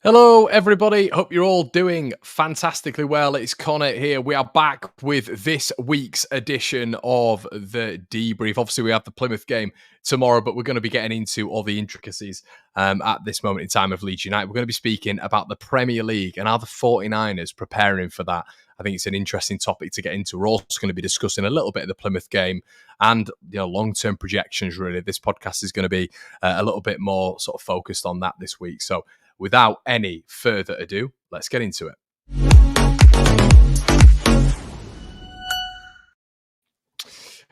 Hello, everybody. Hope you're all doing fantastically well. It's Connor here. We are back with this week's edition of the debrief. Obviously, we have the Plymouth game tomorrow, but we're going to be getting into all the intricacies at this moment in time of Leeds United. We're going to be speaking about the Premier League and how the 49ers preparing for that. I think it's an interesting topic to get into. We're also going to be discussing a little bit of the Plymouth game and long-term projections, really. This podcast is going to be a little bit more sort of focused on that this week. So without any further ado, let's get into it.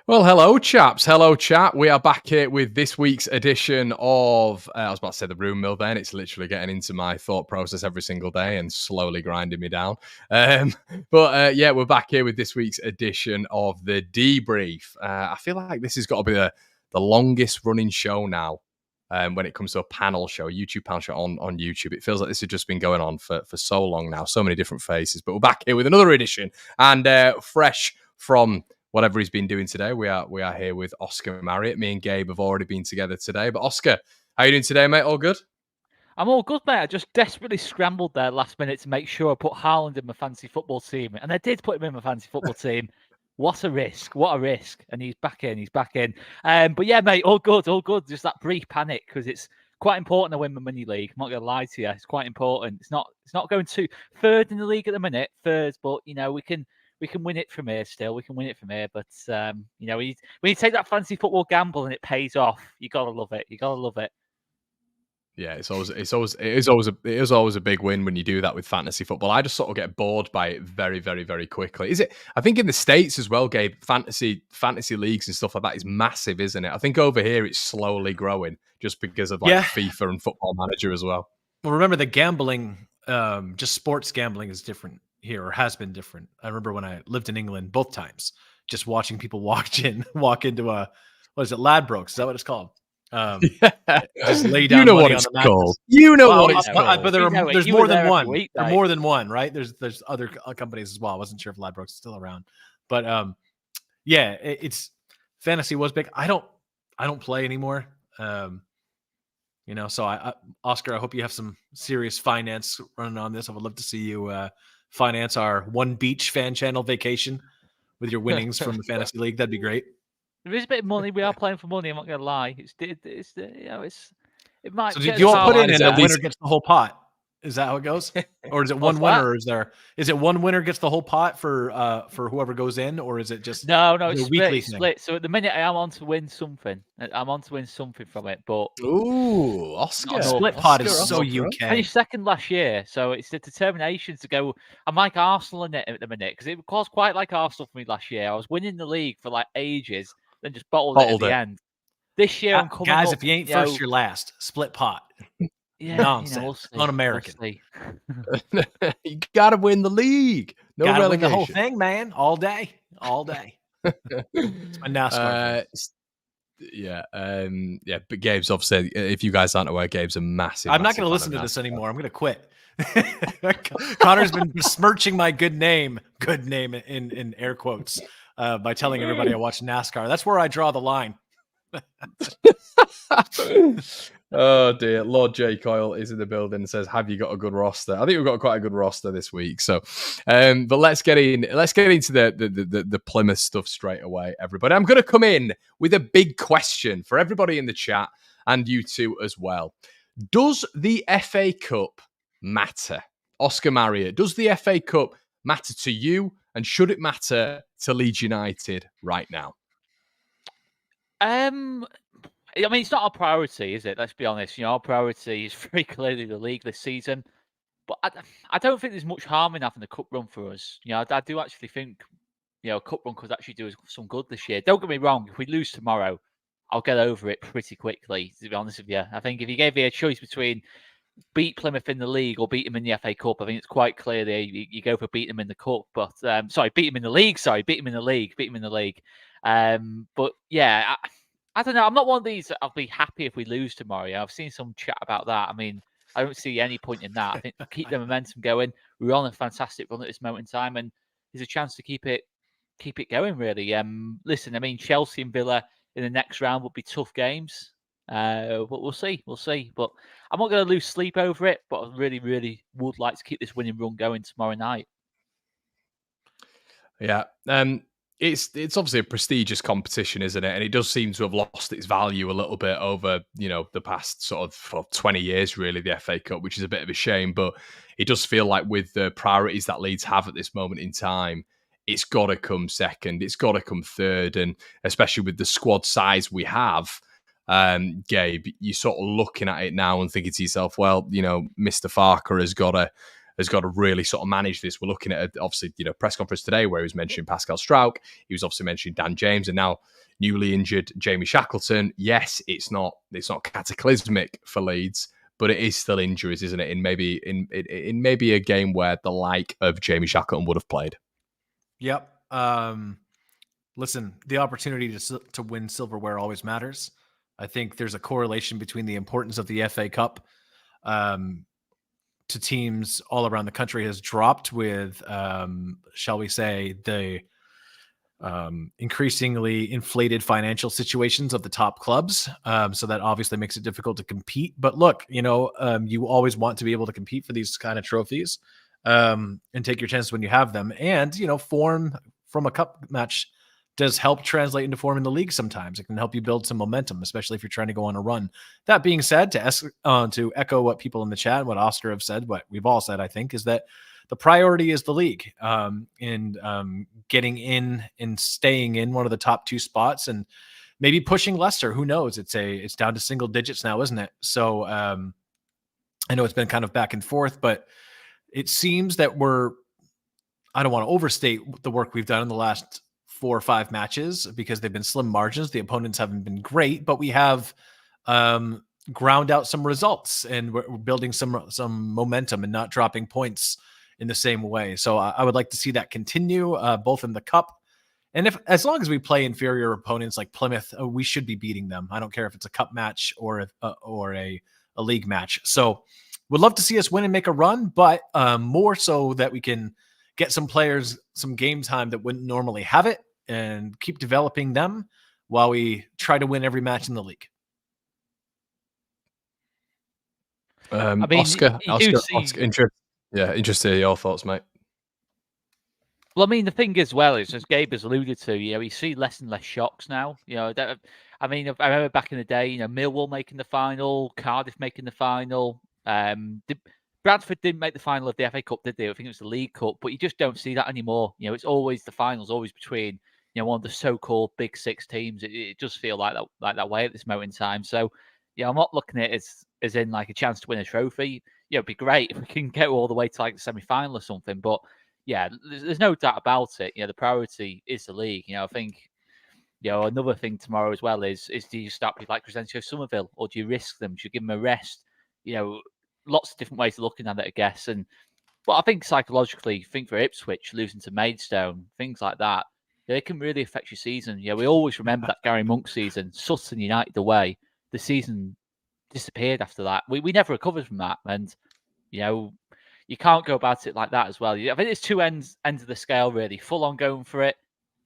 Well, hello, chaps. Hello, chat. We are back here with this week's edition of, I was about to say the Room Mill then. It's literally getting into my thought process every single day and slowly grinding me down. But we're back here with this week's edition of the debrief. I feel like this has got to be the longest running show now. When it comes to a panel show, a YouTube panel show on YouTube. It feels like this has just been going on for so long now, so many different faces. But we're back here with another edition and fresh from whatever he's been doing today. We are here with Oscar Marriott. Me and Gabe have already been together today. But Oscar, how are you doing today, mate? All good? I'm all good, mate. I just desperately scrambled there last minute to make sure I put Haaland in my fantasy football team. And I did put him in my fantasy football team. What a risk. What a risk. And he's back in. But yeah, mate, all good. Just that brief panic because it's quite important to win the mini league. I'm not going to lie to you. It's quite important. It's not going to third in the league at the minute, third, but, we can win it from here still. We can win it from here. But, when you take that fantasy football gamble and it pays off, you got to love it. Yeah, it is always a big win when you do that with fantasy football. I just sort of get bored by it very, very, very quickly. I think in the States as well, Gabe, fantasy leagues and stuff like that is massive, isn't it? I think over here it's slowly growing just because of FIFA and Football Manager as well. Well, remember the gambling, just sports gambling is different here or has been different. I remember when I lived in England both times, just watching people walk into Ladbrokes. Is that what it's called? Just lay down money on the mattress. You know what it's called. But there's more than one. There are more than one, right? There's other companies as well. I wasn't sure if Ladbrokes is still around, but it's fantasy was big. I don't play anymore. So Oscar, I hope you have some serious finance running on this. I would love to see you finance our One Beach Fan Channel vacation with your winnings from the fantasy league. That'd be great. There is a bit of money. We are playing for money. I'm not going to lie. It might. So do you all put in and the winner gets the whole pot? Is that how it goes? Or is it one winner? Or is it one winner gets the whole pot for whoever goes in, or is it just no? It's split. So at the minute I am on to win something. I'm on to win something from it. But Oscar, split pot is so UK. I finished second last year, so it's the determination to go. I'm like Arsenal in it at the minute because it was quite like Arsenal for me last year. I was winning the league for like ages. Then just bottled it at the end. This year I'm coming guys, up, if you ain't first, you're last. Split pot. Yeah, nonsense. Un-American. You gotta win the league. No gotta relegation. Win the whole thing, man. All day. It's my NASCAR. But Gabe's obviously, if you guys aren't aware, Gabe's a massive. I'm not going to listen to this anymore. I'm going to quit. Connor's been besmirching my good name in air quotes by telling everybody I watch NASCAR. That's where I draw the line. Oh dear, Lord J Coyle is in the building and says, "Have you got a good roster?" I think we've got quite a good roster this week. So, but let's get into the Plymouth stuff straight away, everybody. I'm going to come in with a big question for everybody in the chat and you two as well. Does the FA Cup matter, Oscar Marriott? Does the FA Cup matter to you, and should it matter to Leeds United right now? I mean, it's not our priority, is it? Let's be honest. Our priority is very clearly the league this season. But I don't think there's much harm in having a cup run for us. I do actually think, a cup run could actually do us some good this year. Don't get me wrong. If we lose tomorrow, I'll get over it pretty quickly, to be honest with you. I think if you gave me a choice between beat Plymouth in the league or beat them in the FA Cup, I think it's quite clear that you go for beat them in the cup. But beat them in the league. But yeah, I don't know. I'm not one of these that I'll be happy if we lose tomorrow. I've seen some chat about that. I mean, I don't see any point in that. I think keep the momentum going. We're on a fantastic run at this moment in time, and there's a chance to keep it going. Really. Listen, I mean, Chelsea and Villa in the next round would be tough games. But we'll see. We'll see. But I'm not going to lose sleep over it. But I really, really would like to keep this winning run going tomorrow night. Yeah. It's obviously a prestigious competition, isn't it? And it does seem to have lost its value a little bit over, the past sort of 20 years, really, the FA Cup, which is a bit of a shame. But it does feel like with the priorities that Leeds have at this moment in time, it's got to come second. It's got to come third. And especially with the squad size we have, Gabe, you're sort of looking at it now and thinking to yourself, well, Mr. Farker has got to really sort of manage this. We're looking at, obviously, press conference today where he was mentioning Pascal Struijk. He was obviously mentioning Dan James, and now newly injured Jamie Shackleton. Yes, it's not cataclysmic for Leeds, but it is still injuries, isn't it? In maybe a game where the like of Jamie Shackleton would have played. Yep. Listen, the opportunity to win silverware always matters. I think there's a correlation between the importance of the FA Cup to teams all around the country has dropped with, shall we say, the increasingly inflated financial situations of the top clubs. So that obviously makes it difficult to compete. But look, you always want to be able to compete for these kind of trophies and take your chances when you have them. And, form from a cup match does help translate into form in the league sometimes. It can help you build some momentum, especially if you're trying to go on a run. That being said, to echo what people in the chat and what Oscar have said, what we've all said, I think, is that the priority is the league and getting in and staying in one of the top two spots and maybe pushing Leicester. Who knows? It's down to single digits now, isn't it? So I know it's been kind of back and forth, but it seems that I don't want to overstate the work we've done in the last 4 or 5 matches because they've been slim margins. The opponents haven't been great, but we have ground out some results and we're building some momentum and not dropping points in the same way. So I would like to see that continue both in the cup and as long as we play inferior opponents like Plymouth, we should be beating them. I don't care if it's a cup match or a league match. So would love to see us win and make a run, but more so that we can get some players some game time that wouldn't normally have it and keep developing them while we try to win every match in the league. Oscar, interested to hear your thoughts, mate. Well, I mean, the thing as well is, as Gabe has alluded to, you see less and less shocks now. I remember back in the day, Millwall making the final, Cardiff making the final. Bradford didn't make the final of the FA Cup, did they? I think it was the League Cup, but you just don't see that anymore. It's always the finals, always between one of the so-called Big Six teams. It does feel like that way at this moment in time. So, I'm not looking at it as in like a chance to win a trophy. It'd be great if we can get all the way to like the semi-final or something. But yeah, there's no doubt about it. The priority is the league. I think. Another thing tomorrow as well is do you start with like Crescencio Somerville or do you risk them? Do you give them a rest? Lots of different ways of looking at it, I guess. But I think psychologically, for Ipswich losing to Maidstone, things like that, it can really affect your season. We always remember that Gary Monk season, Sutton United away. The season disappeared after that. We never recovered from that, and you can't go about it like that as well. I think it's two ends of the scale really. Full on going for it,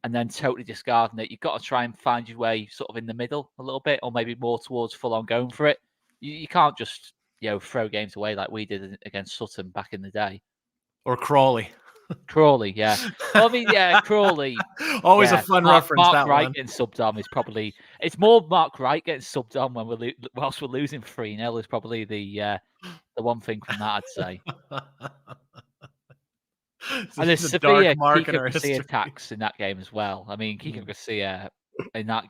and then totally discarding it. You've got to try and find your way sort of in the middle a little bit, or maybe more towards full on going for it. You can't just throw games away like we did against Sutton back in the day. Or Crawley. Crawley, yeah. Well, I mean, yeah, Crawley. Always a fun reference. Mark that Wright one. getting subbed on is probably. It's more Mark Wright getting subbed on when whilst we're losing 3-0 is probably the one thing from that, I'd say. And there's severe Kiko Garcia attacks in that game as well. I mean, Kiko Garcia in that.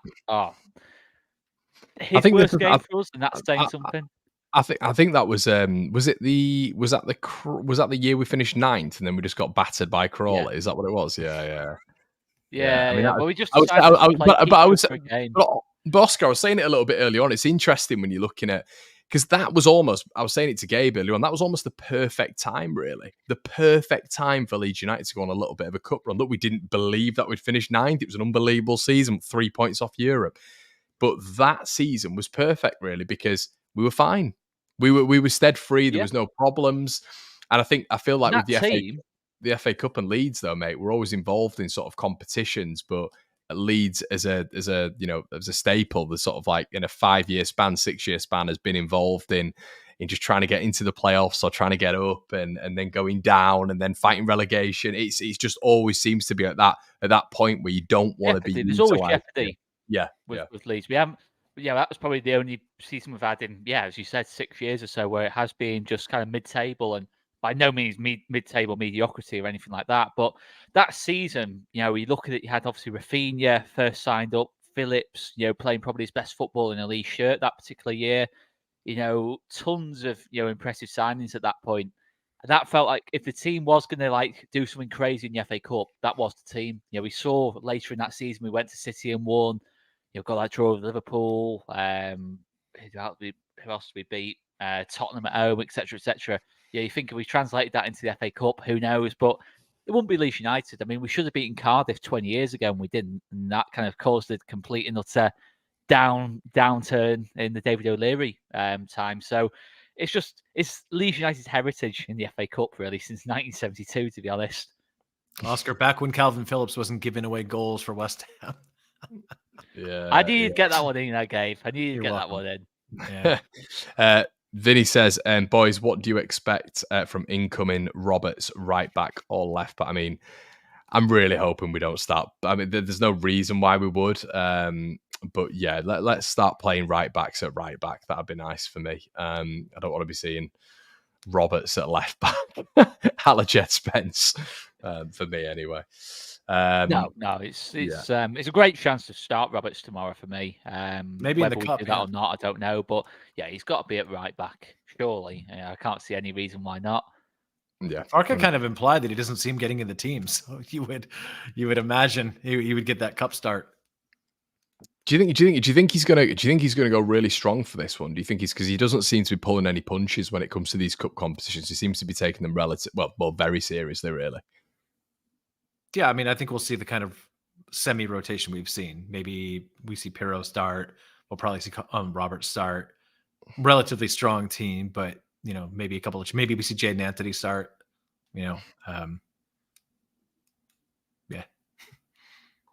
His worst game for us, and that's saying something. I think that was that the year we finished 9th and then we just got battered by Crawley? Yeah. Is that what it was? Yeah. I mean, well, we just. But Oscar, I was saying it a little bit earlier on. It's interesting when you're looking at because that was almost. I was saying it to Gabe earlier on. That was almost the perfect time, really, the perfect time for Leeds United to go on a little bit of a cup run. Look, we didn't believe that we'd finish 9th. It was an unbelievable season, 3 points off Europe, but that season was perfect, really, because we were fine. We were stead free. There was no problems, and I feel like with the FA Cup and Leeds, though, mate, we're always involved in sort of competitions, but Leeds as a staple, the sort of like in a 5-year span, 6-year span, has been involved in just trying to get into the playoffs or trying to get up and then going down and then fighting relegation. It's just always seems to be at that point where you don't want to be. There's always jeopardy. With Leeds, we haven't. Yeah, that was probably the only season we've had in, as you said, 6 years or so, where it has been just kind of mid-table and by no means mid-table mediocrity or anything like that. But that season, you look at it, you had obviously Rafinha first signed up, Phillips, playing probably his best football in a Leeds shirt that particular year. Tons of impressive signings at that point. And that felt like if the team was going to do something crazy in the FA Cup, that was the team. We saw later in that season we went to City and won. Got that draw with Liverpool. Who else did we beat? Tottenham at home, etc., etc. You think if we translated that into the FA Cup, who knows? But it wouldn't be Leeds United. I mean, we should have beaten Cardiff 20 years ago, and we didn't. And that kind of caused a complete and utter downturn in the David O'Leary time. So it's Leeds United's heritage in the FA Cup, really, since 1972, to be honest. Oscar, back when Calvin Phillips wasn't giving away goals for West Ham. I knew you'd get that one in, Gabe. I knew you'd get that one in. Yeah. Vinny says, boys, what do you expect from incoming Roberts, right back or left back? I mean, I'm really hoping we don't start. I mean, there's no reason why we would. But yeah, let's start playing right backs at right back. That'd be nice for me. I don't want to be seeing Roberts at left back. Jet Spence for me anyway. No, it's a great chance to start Roberts tomorrow for me. Maybe whether in the we cup, do that or not, I don't know. But yeah, he's got to be at right back, surely. I can't see any reason why not. Yeah, Farke kind of implied that he doesn't see him getting in the team, so you would imagine he would get that cup start. Do you think he's gonna go really strong for this one? Do you think he's because he doesn't seem to be pulling any punches when it comes to these cup competitions? He seems to be taking them very seriously, really. Yeah, I mean, I think we'll see the kind of semi-rotation we've seen. Maybe we see Pirro start. We'll probably see Roberts start. Relatively strong team, but maybe maybe we see Jaden Anthony start.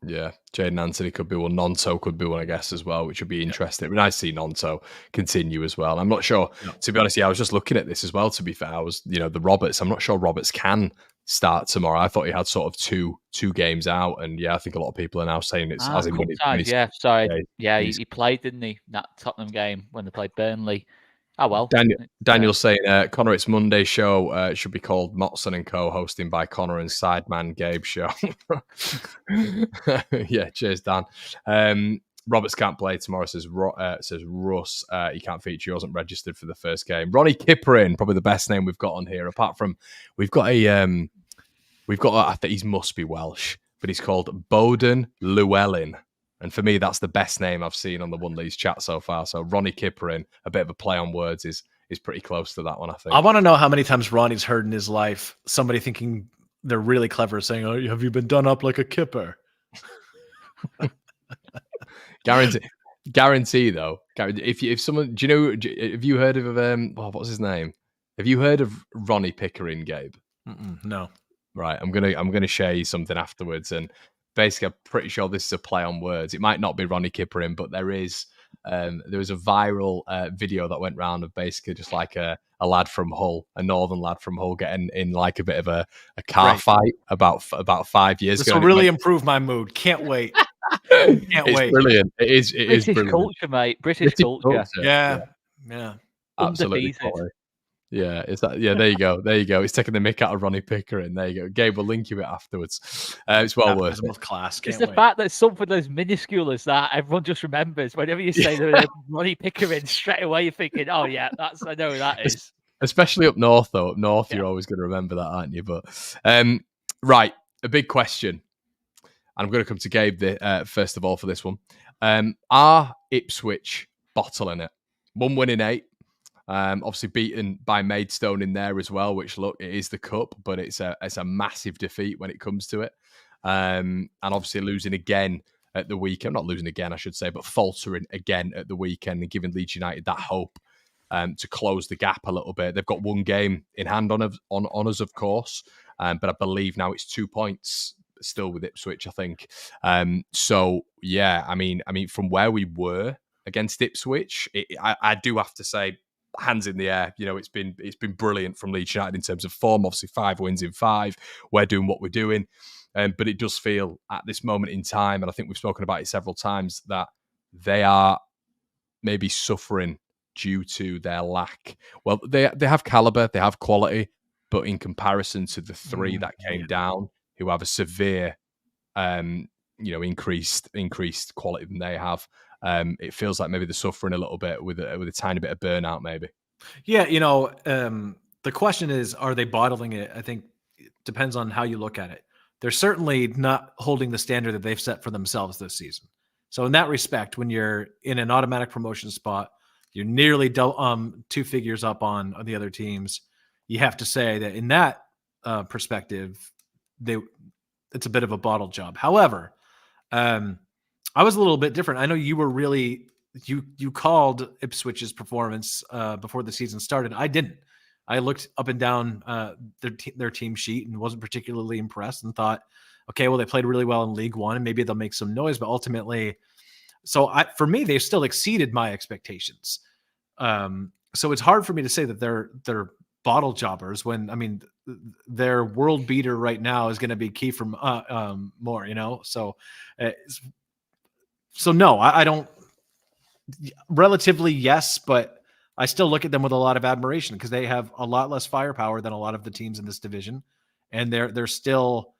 Yeah, Jaden Anthony could be one. Nonto could be one, I guess, as well, which would be interesting. But I see Nonto continue as well. I'm not sure, to be honest. Yeah, I was just looking at this as well. To be fair, I was, the Roberts. I'm not sure Roberts can start tomorrow. I thought he had sort of two games out, and yeah, I think a lot of people are now saying it's as in when he played, didn't he? That Tottenham game when they played Burnley. Oh well. Daniel's saying, Connor, it's Monday show. It should be called Motson and Co. hosting by Connor and Sideman Gabe show. Yeah, cheers, Dan. Roberts can't play tomorrow, says Russ. He can't feature. He wasn't registered for the first game. Ronnie Kipperin, probably the best name we've got on here. Apart from, I think he must be Welsh, but he's called Bowden Llewellyn. And for me, that's the best name I've seen on the One Leeds chat so far. So Ronnie Kipperin, a bit of a play on words, is pretty close to that one, I think. I want to know how many times Ronnie's heard in his life somebody thinking they're really clever saying, "Oh, have you been done up like a kipper?" Guarantee though. If someone, have you heard of what's his name? Have you heard of Ronnie Pickering, Gabe? No. Right. I'm gonna share you something afterwards, and basically, I'm pretty sure this is a play on words. It might not be Ronnie Kipperin, but there was a viral video that went round of basically just like a lad from Hull, a northern lad from Hull, getting in like a bit of a car fight about 5 years ago. This will really improve my mood. Can't wait. It's brilliant. It is British brilliant. Culture, mate. British culture. Yeah. Absolutely. Yeah, it's that. Yeah, there you go. It's taking the mick out of Ronnie Pickering. There you go. Gabe will link you it afterwards. It's well worth it. Class. It's the fact that something as minuscule as that, everyone just remembers. Whenever you say Ronnie Pickering, straight away you're thinking, "Oh yeah, I know who that is." Especially up north, though. Up north, you're always going to remember that, aren't you? But right, a big question. I'm going to come to Gabe first of all for this one. Are Ipswich bottling it? 1 win in 8. Obviously beaten by Maidstone in there as well, which look, it is the cup, but it's a massive defeat when it comes to it. And obviously losing again at the weekend, not losing again, I should say, but faltering again at the weekend and giving Leeds United that hope to close the gap a little bit. They've got 1 game in hand on us, of course, but I believe now it's 2 points still with Ipswich, I think. So yeah, I mean, from where we were against Ipswich, I do have to say, hands in the air. You know, it's been brilliant from Leeds United in terms of form. Obviously, 5 wins in 5. We're doing what we're doing, but it does feel at this moment in time, and I think we've spoken about it several times, that they are maybe suffering due to their lack. Well, they have caliber, they have quality, but in comparison to the 3 that came down, who have a severe, increased quality than they have, it feels like maybe they're suffering a little bit with a tiny bit of burnout, maybe. Yeah, the question is, are they bottling it? I think it depends on how you look at it. They're certainly not holding the standard that they've set for themselves this season. So in that respect, when you're in an automatic promotion spot, you're nearly 2 figures up on the other teams. You have to say that in that perspective, it's a bit of a bottle job. However, I was a little bit different. I know you were really you called Ipswich's performance before the season started. I didn't. I looked up and down their team sheet and wasn't particularly impressed, and thought, okay, well, they played really well in League One and maybe they'll make some noise, but ultimately, for me, they've still exceeded my expectations. So it's hard for me to say that they're bottle jobbers when, I mean, their world beater right now is going to be Kiefer Moore, So no, I don't. Relatively, yes, but I still look at them with a lot of admiration because they have a lot less firepower than a lot of the teams in this division, and they're still,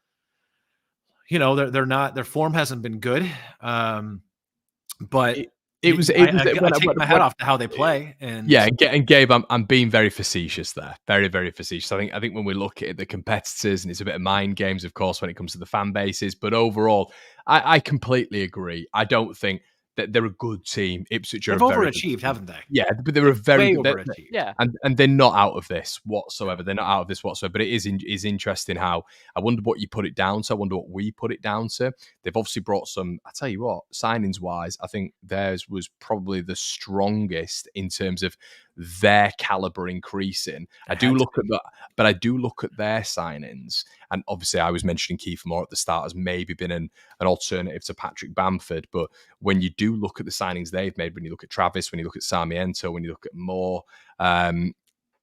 they're not. Their form hasn't been good, but I take my hat off to how they play. And yeah, and Gabe, I'm being very facetious there, very, very facetious. I think when we look at the competitors, and it's a bit of mind games, of course, when it comes to the fan bases, but overall, I completely agree. I don't think that they're a good team. Ipswich are overachieved, haven't they? Yeah, but they're a very overachieved. Yeah, and they're not out of this whatsoever. They're not out of this whatsoever. But it is interesting how, I wonder what you put it down to. I wonder what we put it down to. They've obviously brought some. I tell you what, signings wise, I think theirs was probably the strongest in terms of their caliber increasing. I do look at that, but I do look at their signings, and obviously I was mentioning Kiefer Moore at the start as maybe been an alternative to Patrick Bamford. But when you do look at the signings they've made, when you look at Travis, when you look at Sarmiento, when you look at Moore, when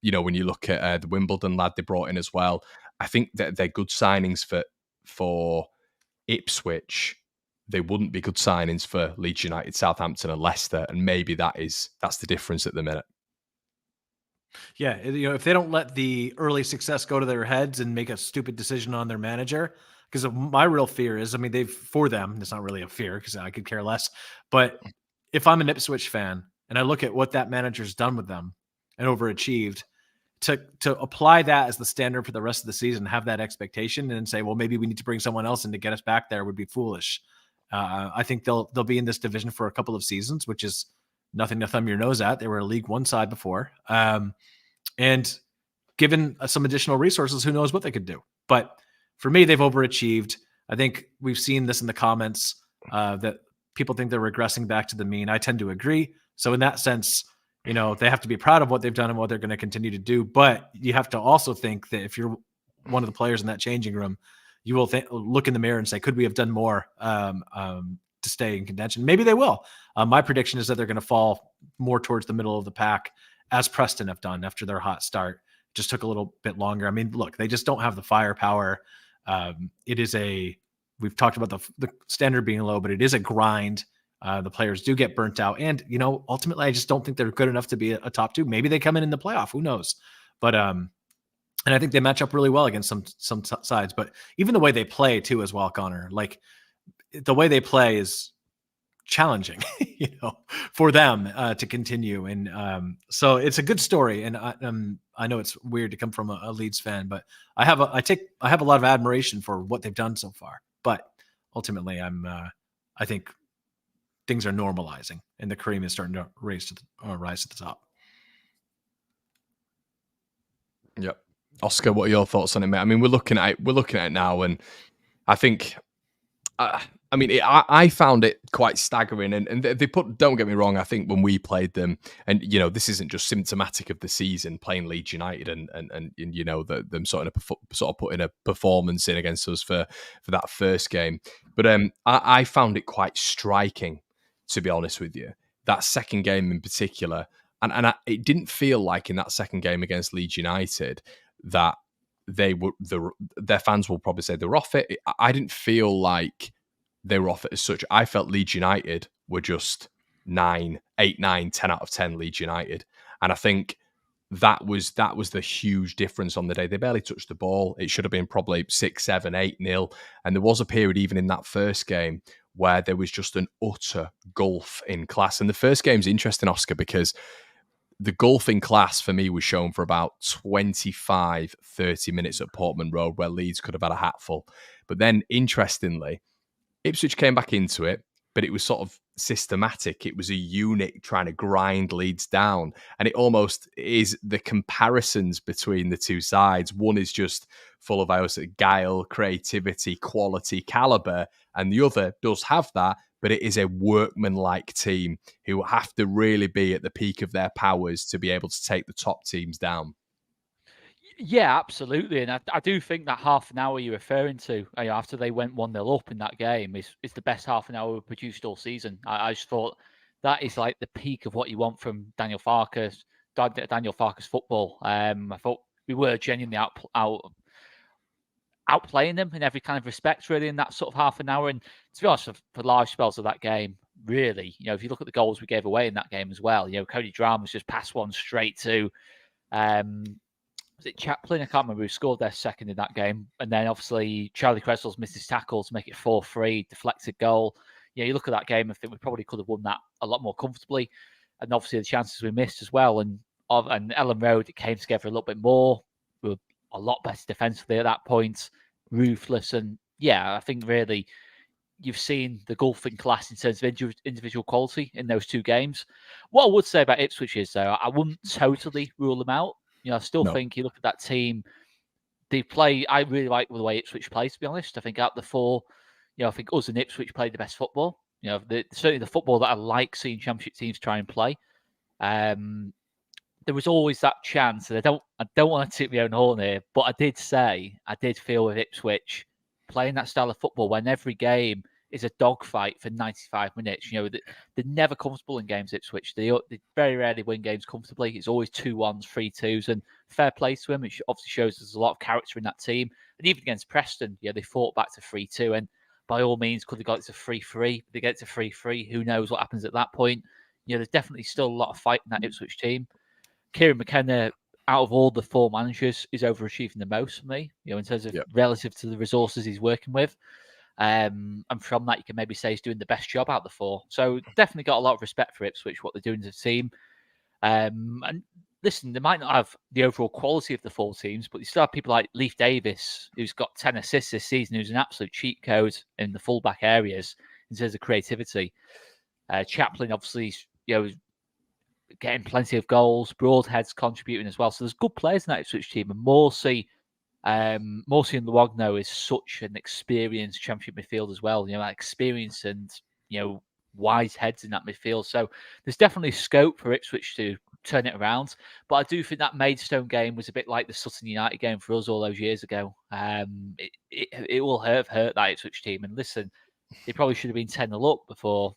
you look at the Wimbledon lad they brought in as well, I think that they're good signings for Ipswich. They wouldn't be good signings for Leeds United, Southampton, and Leicester, and maybe that's the difference at the minute. Yeah, if they don't let the early success go to their heads and make a stupid decision on their manager, because my real fear is, I mean, for them, it's not really a fear because I could care less. But if I'm an Ipswich fan and I look at what that manager's done with them and overachieved, to apply that as the standard for the rest of the season, have that expectation and say, well, maybe we need to bring someone else in to get us back there, would be foolish. I think they'll be in this division for a couple of seasons, which is nothing to thumb your nose at. They were a League One side before. And given some additional resources, who knows what they could do. But for me, they've overachieved. I think we've seen this in the comments that people think they're regressing back to the mean. I tend to agree. So in that sense, they have to be proud of what they've done and what they're going to continue to do. But you have to also think that if you're one of the players in that changing room, you will look in the mirror and say, could we have done more to stay in contention? Maybe they will. My prediction is that they're going to fall more towards the middle of the pack, as Preston have done after their hot start. Just took a little bit longer. I mean, look, they just don't have the firepower. We've talked about the standard being low, but it is a grind. The players do get burnt out. And, ultimately, I just don't think they're good enough to be a top 2. Maybe they come in the playoff. Who knows? But, and I think they match up really well against some sides. But even the way they play, too, as well, Connor, like the way they play is challenging, for them to continue. And so it's a good story. And I know it's weird to come from a Leeds fan, but I have a lot of admiration for what they've done so far. But ultimately, I think things are normalizing and the cream is starting to rise to the top. Yep. Oscar, what are your thoughts on it, mate? I mean, we're looking at it now, and I think I mean, I found it quite staggering, and they put. Don't get me wrong. I think when we played them, and this isn't just symptomatic of the season playing Leeds United, and them sort of putting a performance in against us for that first game. But I found it quite striking, to be honest with you. That second game in particular, and it didn't feel like in that second game against Leeds United that they were their fans will probably say they were off it. I didn't feel like they were off it as such. I felt Leeds United were just 8, 9, 10 out of 10 Leeds United. And I think that was the huge difference on the day. They barely touched the ball. It should have been probably 6, 7, 8-0. And there was a period even in that first game where there was just an utter gulf in class. And the first game's interesting, Oscar, because the gulf in class for me was shown for about 25, 30 minutes at Portman Road, where Leeds could have had a hatful. But then, interestingly, Ipswich came back into it, but it was sort of systematic. It was a unit trying to grind Leeds down. And it almost is the comparisons between the two sides. One is just full of guile, creativity, quality, caliber. And the other does have that, but it is a workman-like team who have to really be at the peak of their powers to be able to take the top teams down. Yeah, absolutely. And I do think that half an hour you're referring to, after they went 1-0 up in that game, is the best half an hour we produced all season. I just thought that is like the peak of what you want from Daniel Farke's football. I thought we were genuinely outplaying them in every kind of respect, really, in that sort of half an hour. And to be honest, for large spells of that game, really, if you look at the goals we gave away in that game as well, Cody Drama's just passed one straight to was it Chaplin? I can't remember who scored their second in that game. And then obviously Charlie Creswell's missed his tackle to make it 4-3, deflected goal. You look at that game and think we probably could have won that a lot more comfortably. And obviously the chances we missed as well. And Ellen Road, it came together a little bit more. We were a lot better defensively at that point, ruthless. And I think really you've seen the gulf in class in terms of individual quality in those two games. What I would say about Ipswich is, though, I wouldn't totally rule them out. I still think you look at that team, they play. I really like the way Ipswich plays, to be honest. I think out the four, I think us and Ipswich played the best football. Certainly the football that I like seeing championship teams try and play. There was always that chance, and I don't want to toot my own horn here, but I did feel with Ipswich playing that style of football when every game is a dogfight for 95 minutes. They're never comfortable in games, Ipswich. They very rarely win games comfortably. It's always 2-1s, 3-2s, and fair play to them. It obviously shows there's a lot of character in that team. And even against Preston, they fought back to 3-2, and by all means, could they got it to 3-3? They get it to 3-3. Who knows what happens at that point? There's definitely still a lot of fight in that Ipswich team. Kieran McKenna, out of all the four managers, is overachieving the most for me, in terms of relative to the resources he's working with. And from that, you can maybe say he's doing the best job out of the four. So definitely got a lot of respect for Ipswich, what they're doing as a team. And listen, they might not have the overall quality of the four teams, but you still have people like Leif Davis, who's got 10 assists this season, who's an absolute cheat code in the fullback areas in terms of creativity. Chaplin, obviously, getting plenty of goals. Broadhead's contributing as well. So there's good players in that Ipswich team. And Morsey and Luogno is such an experienced championship midfield as well. That experience and wise heads in that midfield. So there's definitely scope for Ipswich to turn it around. But I do think that Maidstone game was a bit like the Sutton United game for us all those years ago. It will have hurt that Ipswich team. And listen, they probably should have been 10-0 up before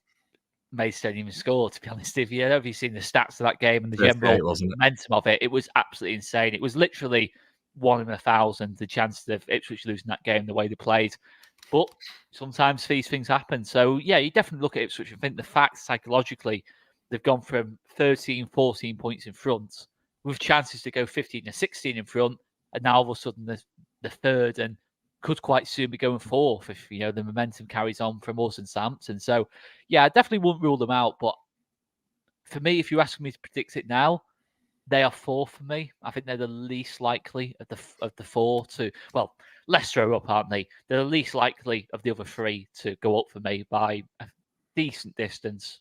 Maidstone even scored, to be honest. If you've seen the stats of that game and the general momentum of it, it was absolutely insane. It was literally 1 in 1,000 the chances of Ipswich losing that game the way they played. But sometimes these things happen. So, you definitely look at Ipswich and think the fact psychologically they've gone from 13, 14 points in front with chances to go 15 or 16 in front, and now all of a sudden the third and could quite soon be going fourth if, the momentum carries on from us and Southampton. So, I definitely wouldn't rule them out. But for me, if you're asking me to predict it now, they are fourth for me. I think they're the least likely of the four to, well, Leicester are up, aren't they? They're the least likely of the other three to go up for me by a decent distance.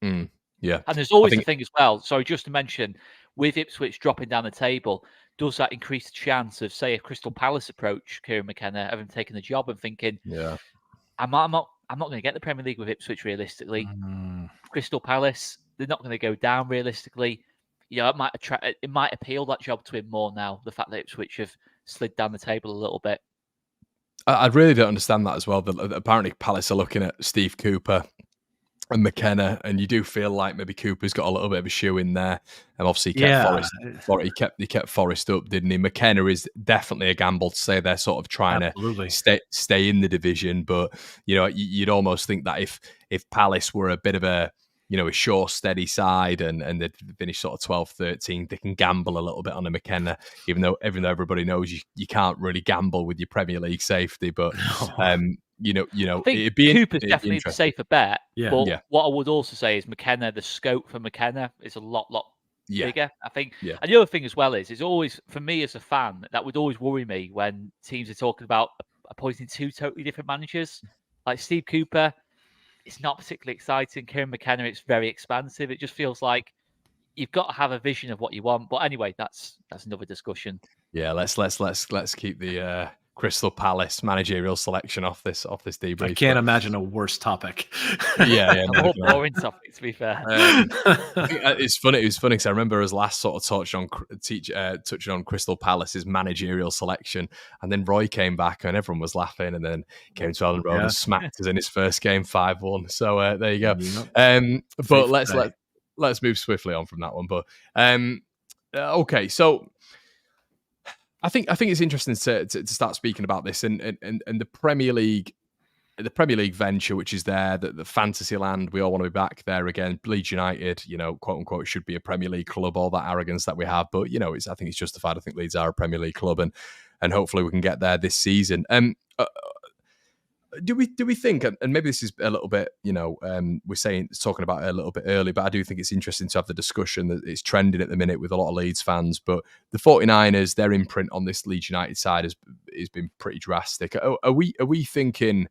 Yeah. And there's always a thing as well. Sorry, just to mention, with Ipswich dropping down the table, does that increase the chance of, say, a Crystal Palace approach Kieran McKenna, having taken the job and thinking, I'm not I'm not going to get the Premier League with Ipswich realistically. Crystal Palace, they're not going to go down realistically. It might appeal that job to him more now. The fact that Ipswich have slid down the table a little bit. I really don't understand that as well. Apparently, Palace are looking at Steve Cooper and McKenna, and you do feel like maybe Cooper's got a little bit of a shoe in there. And obviously, he kept he kept Forest up, didn't he? McKenna is definitely a gamble to say they're sort of trying to stay in the division, but you'd almost think that if Palace were a bit of a sure, steady side and they'd finish sort of 12th, 13th, they can gamble a little bit on a McKenna, even though everybody knows you can't really gamble with your Premier League safety. But I think Cooper's definitely the safer bet. Yeah. But what I would also say is McKenna, the scope for McKenna is a lot bigger. I think. Yeah. And the other thing as well is always, for me as a fan, that would always worry me when teams are talking about appointing two totally different managers. Like Steve Cooper, it's not particularly exciting. Kieran McKenna, it's very expansive. It just feels like you've got to have a vision of what you want. But anyway, that's another discussion. Yeah, let's keep the Crystal Palace managerial selection off this debrief. I can't imagine a worse topic. Yeah, a more boring topic, to be fair. It's funny. It was funny because I remember us last sort of touching on Crystal Palace's managerial selection, and then Roy came back and everyone was laughing, and then came to Ellen Road and smacked us in his first game 5-1. So there you go. But let's move swiftly on from that one. But okay, so. I think it's interesting to start speaking about this and the Premier League venture, which is there, the fantasy land. We all want to be back there again. Leeds United, quote unquote, should be a Premier League club. All that arrogance that we have, but I think it's justified. I think Leeds are a Premier League club, and hopefully we can get there this season. Do we think, and maybe this is a little bit, we're talking about it a little bit early, but I do think it's interesting to have the discussion that it's trending at the minute with a lot of Leeds fans. But the 49ers, their imprint on this Leeds United side has been pretty drastic. Are we thinking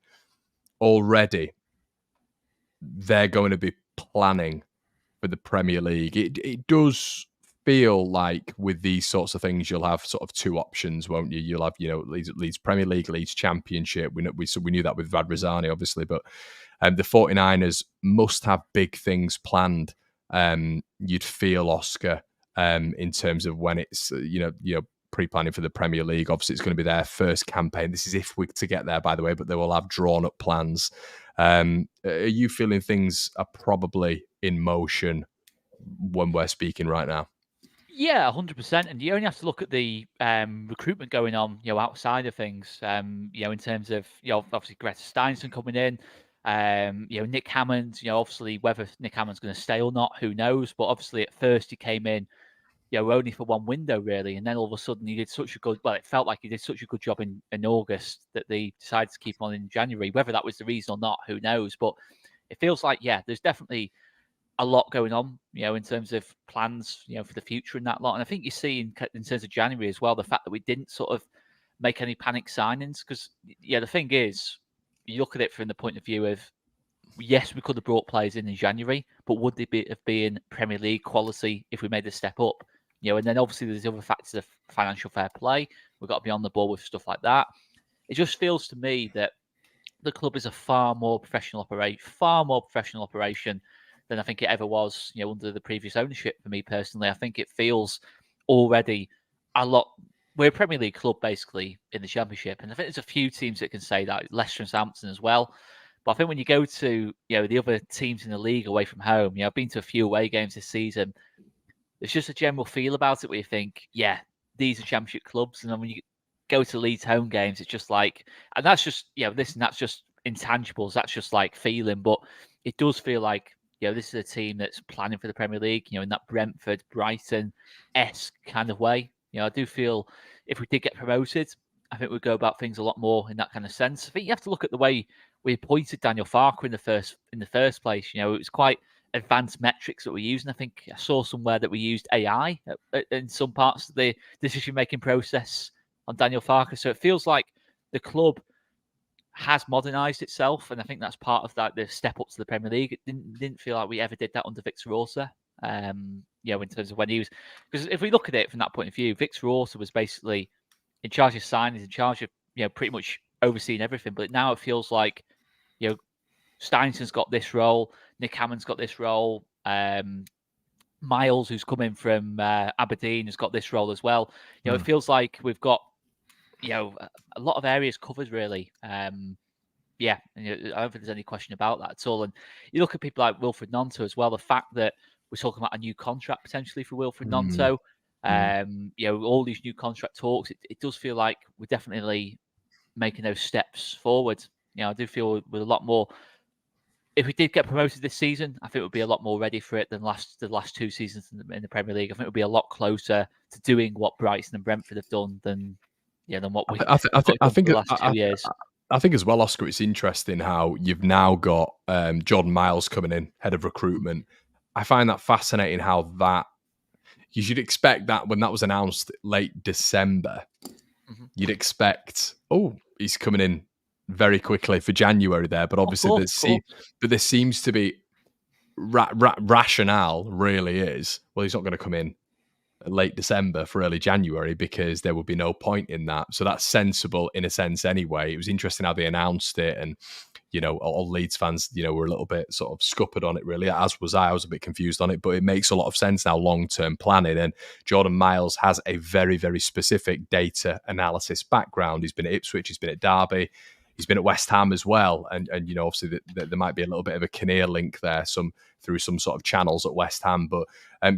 already they're going to be planning for the Premier League? It does feel like with these sorts of things, you'll have sort of two options, won't you? You'll have, Leeds Premier League, Leeds Championship. We knew that with Radrizzani, obviously, but the 49ers must have big things planned. You'd feel, Oscar, in terms of when it's, pre-planning for the Premier League. Obviously, it's going to be their first campaign. This is if we're to get there, by the way, but they will have drawn up plans. Are you feeling things are probably in motion when we're speaking right now? Yeah, 100%. And you only have to look at the recruitment going on, outside of things. In terms of, obviously Greta Steinson coming in, Nick Hammond. Obviously whether Nick Hammond's going to stay or not, who knows? But obviously at first he came in, only for one window really, and then all of a sudden he did such a good. Well, it felt like he did such a good job in August that they decided to keep on in January. Whether that was the reason or not, who knows? But it feels like there's definitely a lot going on, in terms of plans, for the future and that lot. And I think you see in terms of January as well, the fact that we didn't sort of make any panic signings. Because, the thing is, you look at it from the point of view of, yes, we could have brought players in January, but would they have been Premier League quality if we made a step up? And then obviously there's other factors of financial fair play. We've got to be on the ball with stuff like that. It just feels to me that the club is a far more professional operation than I think it ever was, under the previous ownership. For me personally, I think it feels already a lot. We're a Premier League club basically in the Championship, and I think there's a few teams that can say that, Leicester and Southampton as well. But I think when you go to the other teams in the league away from home, I've been to a few away games this season. There's just a general feel about it where you think, these are Championship clubs, and then when you go to Leeds home games, it's just like, and that's just that's just intangibles. That's just like feeling, but it does feel like. This is a team that's planning for the Premier League, in that Brentford, Brighton-esque kind of way. I do feel if we did get promoted, I think we'd go about things a lot more in that kind of sense. I think you have to look at the way we appointed Daniel Farke in the first place. It was quite advanced metrics that we're using. I think I saw somewhere that we used AI in some parts of the decision-making process on Daniel Farke. So it feels like the club has modernised itself, and I think that's part of that, the step up to the Premier League. It didn't feel like we ever did that under Victor Orta, in terms of when he was, because if we look at it from that point of view, Victor Orta was basically in charge of signings, in charge of pretty much overseeing everything. But now it feels like Steinson's got this role. Nick Hammond's got this role. Miles, who's coming from Aberdeen, has got this role as well. It feels like we've got, a lot of areas covered, really. Yeah, and I don't think there's any question about that at all. And you look at people like Wilfred Gnonto as well. The fact that we're talking about a new contract potentially for Wilfred Gnonto, all these new contract talks, it does feel like we're definitely making those steps forward. I do feel with a lot more. If we did get promoted this season, I think we'd be a lot more ready for it than the last 2 seasons in the Premier League. I think we'd be a lot closer to doing what Brighton and Brentford have done than what we. I think the last 2 years. I think as well, Oscar, it's interesting how you've now got Jordan Miles coming in, head of recruitment. I find that fascinating how that you should expect that when that was announced late December, you'd expect, he's coming in very quickly for January there. But obviously there seems to be rationale really is, well, he's not going to come in late December for early January because there would be no point in that. So that's sensible in a sense anyway. It was interesting how they announced it, and all Leeds fans were a little bit sort of scuppered on it really, as was I was a bit confused on it, but it makes a lot of sense now, long-term planning. And Jordan Miles has a very, very specific data analysis background. He's been at Ipswich, he's been at Derby, he's been at West Ham as well, and obviously there might be a little bit of a Kinnear link there, through some sort of channels at West Ham. But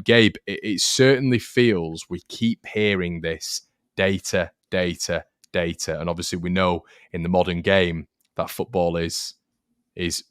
Gabe, it certainly feels we keep hearing this data, and obviously we know in the modern game that football is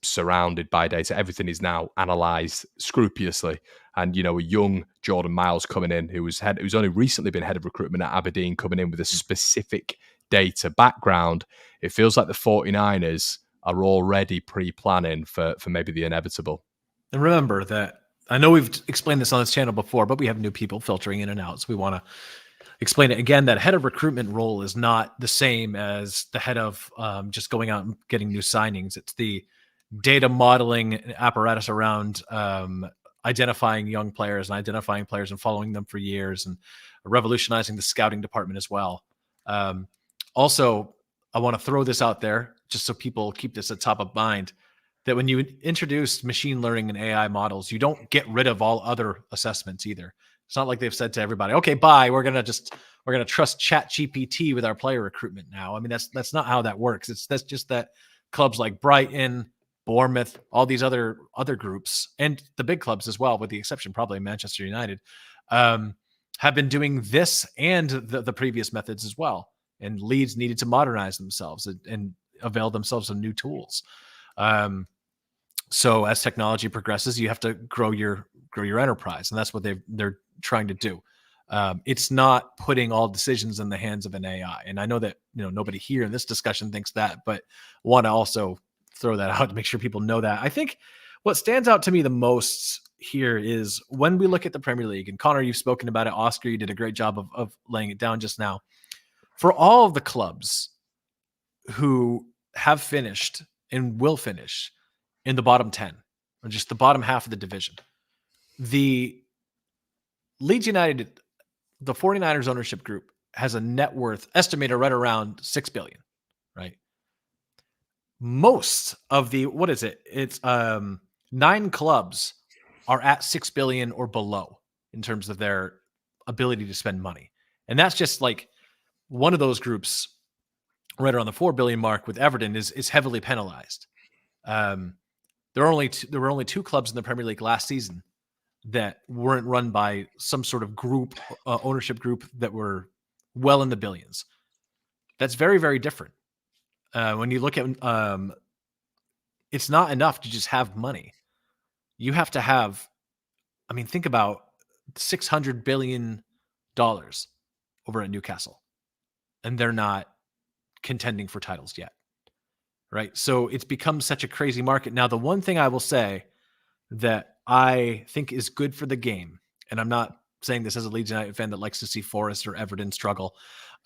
surrounded by data. Everything is now analysed scrupulously, and a young Jordan Miles coming in, who's only recently been head of recruitment at Aberdeen, coming in with a specific data background. It feels like the 49ers are already pre-planning for maybe the inevitable. And remember that, I know we've explained this on this channel before, but we have new people filtering in and out. So we want to explain it again, that head of recruitment role is not the same as the head of just going out and getting new signings. It's the data modeling apparatus around identifying young players and following them for years, and revolutionizing the scouting department as well. Also, I want to throw this out there just so people keep this at top of mind, that when you introduce machine learning and AI models, you don't get rid of all other assessments either. It's not like they've said to everybody, okay, bye, we're going to trust ChatGPT with our player recruitment now. I mean, that's not how that works. That's just that clubs like Brighton, Bournemouth, all these other groups, and the big clubs as well, with the exception probably Manchester United, have been doing this and the previous methods as well. And Leeds needed to modernize themselves and avail themselves of new tools. So as technology progresses, you have to grow your enterprise, and that's what they're trying to do. It's not putting all decisions in the hands of an AI. And I know that nobody here in this discussion thinks that, but want to also throw that out to make sure people know that. I think what stands out to me the most here is when we look at the Premier League, and Connor, you've spoken about it. Oscar, you did a great job of laying it down just now. For all of the clubs who have finished and will finish in the bottom 10, or just the bottom half of the division, the Leeds United, the 49ers ownership group, has a net worth estimated right around $6 billion, right? Most of the, it's 9 clubs are at $6 billion or below in terms of their ability to spend money. And that's just like one of those groups right around the $4 billion mark with Everton is heavily penalized. There were only 2 clubs in the Premier League last season that weren't run by some sort of group, ownership group, that were well in the billions. That's very, very different. When you look at, it's not enough to just have money. You have to have, think about $600 billion over at Newcastle, and they're not contending for titles yet. Right. So it's become such a crazy market. Now, the one thing I will say that I think is good for the game, and I'm not saying this as a Leeds United fan that likes to see Forest or Everton struggle,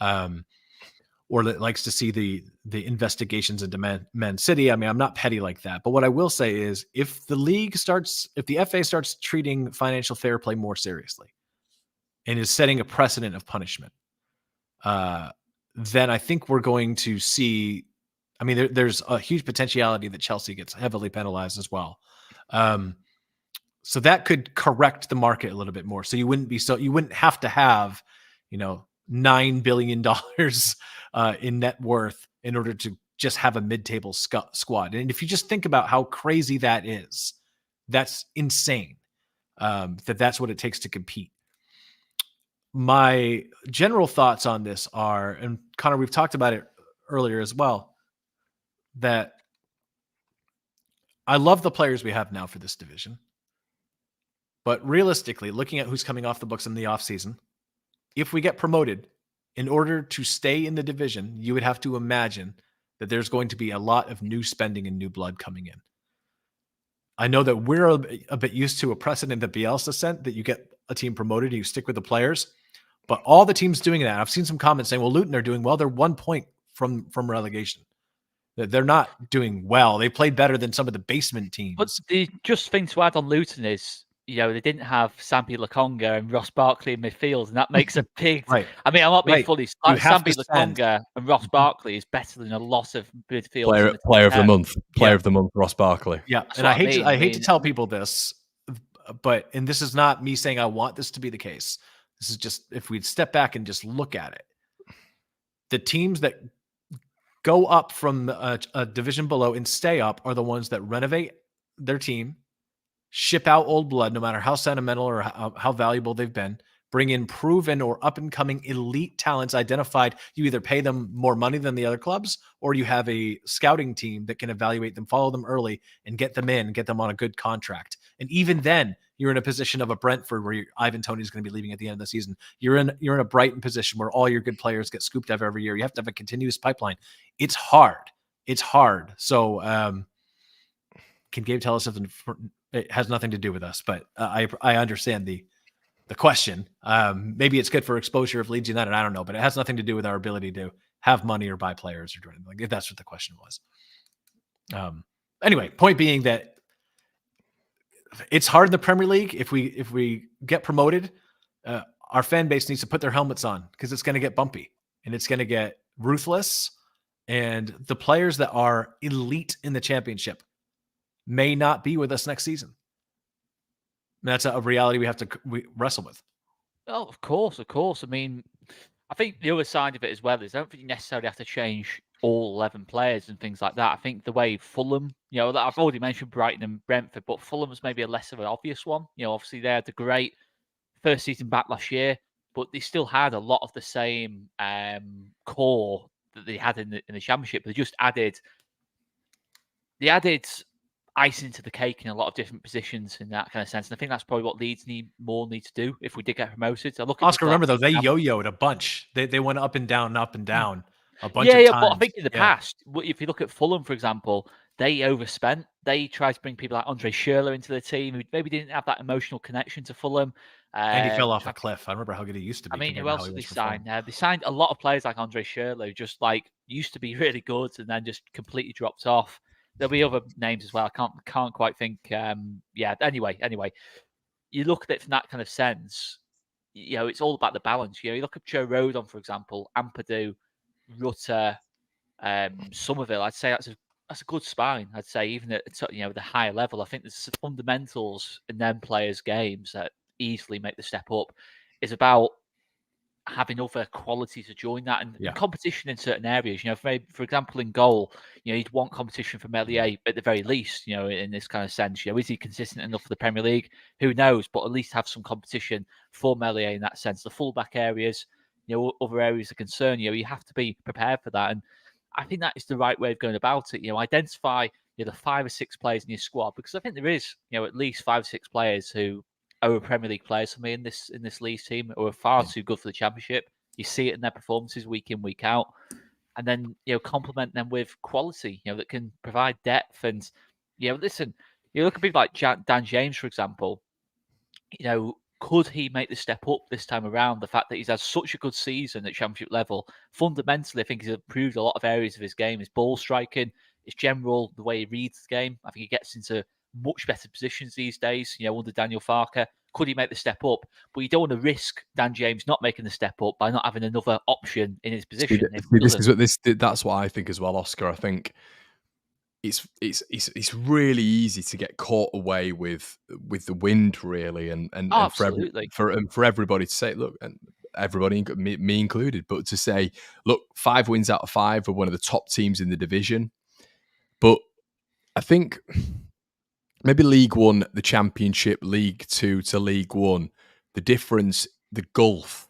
or that likes to see the investigations into Man City. I'm not petty like that. But what I will say is, if the FA starts treating financial fair play more seriously and is setting a precedent of punishment, then I think we're going to see I mean, there's a huge potentiality that Chelsea gets heavily penalized as well. So that could correct the market a little bit more. So you wouldn't have to have, $9 billion in net worth in order to just have a mid-table squad. And if you just think about how crazy that is, that's insane. That's what it takes to compete. My general thoughts on this are, and Connor, we've talked about it earlier as well, that I love the players we have now for this division. But realistically, looking at who's coming off the books in the offseason, if we get promoted, in order to stay in the division, you would have to imagine that there's going to be a lot of new spending and new blood coming in. I know that we're a bit used to a precedent that Bielsa sent, that you get a team promoted and you stick with the players. But all the teams doing that, I've seen some comments saying, well, Luton are doing well. They're 1 point from relegation. They're not doing well. They played better than some of the basement teams. But the just thing to add on Luton is, they didn't have Sambi Lokonga and Ross Barkley in midfield, and that makes a big... Right. I mean, I'm not being fully... Sambi stand. Lokonga and Ross Barkley is better than a lot of midfield. Player of the month. Player of the month, Ross Barkley. Yeah, and I hate to tell people this, and this is not me saying I want this to be the case. This is just, if we'd step back and just look at it, the teams that go up from a division below and stay up are the ones that renovate their team, ship out old blood, no matter how sentimental or how valuable they've been, bring in proven or up-and-coming elite talents identified. You either pay them more money than the other clubs, or you have a scouting team that can evaluate them, follow them early, and get them in, get them on a good contract. And even then, you're in a position of a Brentford where Ivan Toney is going to be leaving at the end of the season. You're in a Brighton position where all your good players get scooped up every year. You have to have a continuous pipeline. It's hard. So can Gabe tell us something? It has nothing to do with us, but I understand the question. Maybe it's good for exposure of Leeds United. I don't know, but it has nothing to do with our ability to have money or buy players or do anything. If that's what the question was. Anyway, point being that it's hard in the Premier League. If we get promoted, our fan base needs to put their helmets on, because it's going to get bumpy and it's going to get ruthless. And the players that are elite in the championship may not be with us next season. That's a reality we have to wrestle with. Oh, of course. I mean, I think the other side of it as well is I don't think you necessarily have to change all 11 players and things like that. I think the way Fulham, I've already mentioned Brighton and Brentford, but Fulham's maybe a less of an obvious one. Obviously they had the great first season back last year, but they still had a lot of the same core that they had in the Championship. They just added icing to the cake in a lot of different positions in that kind of sense. And I think that's probably what Leeds need to do if we did get promoted. So Oscar, remember though, they yo-yoed a bunch. They went up and down a bunch of times. But I think in the past, if you look at Fulham, for example, they overspent. They tried to bring people like Andre Schürrle into the team who maybe didn't have that emotional connection to Fulham. And he fell off a cliff. I remember how good he used to be. I mean, who else did they sign? They signed a lot of players like Andre Schürrle who just used to be really good and then just completely dropped off. There'll be other names as well. I can't quite think. Anyway, you look at it from that kind of sense. It's all about the balance. You look at Joe Rodon, for example, Ampadu, Rutter, Somerville. I'd say that's a good spine. I'd say even at the higher level, I think there's fundamentals in them players' games that easily make the step up. It's about having other quality to join that and competition in certain areas. For example, in goal, you'd want competition for Meslier at the very least. In this kind of sense, is he consistent enough for the Premier League? Who knows? But at least have some competition for Meslier in that sense. The fullback areas, other areas of concern. You have to be prepared for that, and I think that is the right way of going about it. Identify the 5 or 6 players in your squad, because I think there is at least 5 or 6 players who are Premier League players for me in this Leeds team, who are far too good for the Championship. You see it in their performances week in, week out, and then complement them with quality that can provide depth. And listen, you look at people like Dan James, for example. Could he make the step up this time around? The fact that he's had such a good season at Championship level, fundamentally, I think he's improved a lot of areas of his game. His ball striking, his the way he reads the game. I think he gets into much better positions these days, under Daniel Farke. could he make the step up? But you don't want to risk Dan James not making the step up by not having another option in his position. That's what I think as well, Oscar. I think it's really easy to get caught away with the wind, really, and absolutely. for everybody to say, look, and everybody, me included, but to say, look, 5 wins out of 5, we're one of the top teams in the division. But I think maybe League One, the Championship, League Two to League One, the difference, the gulf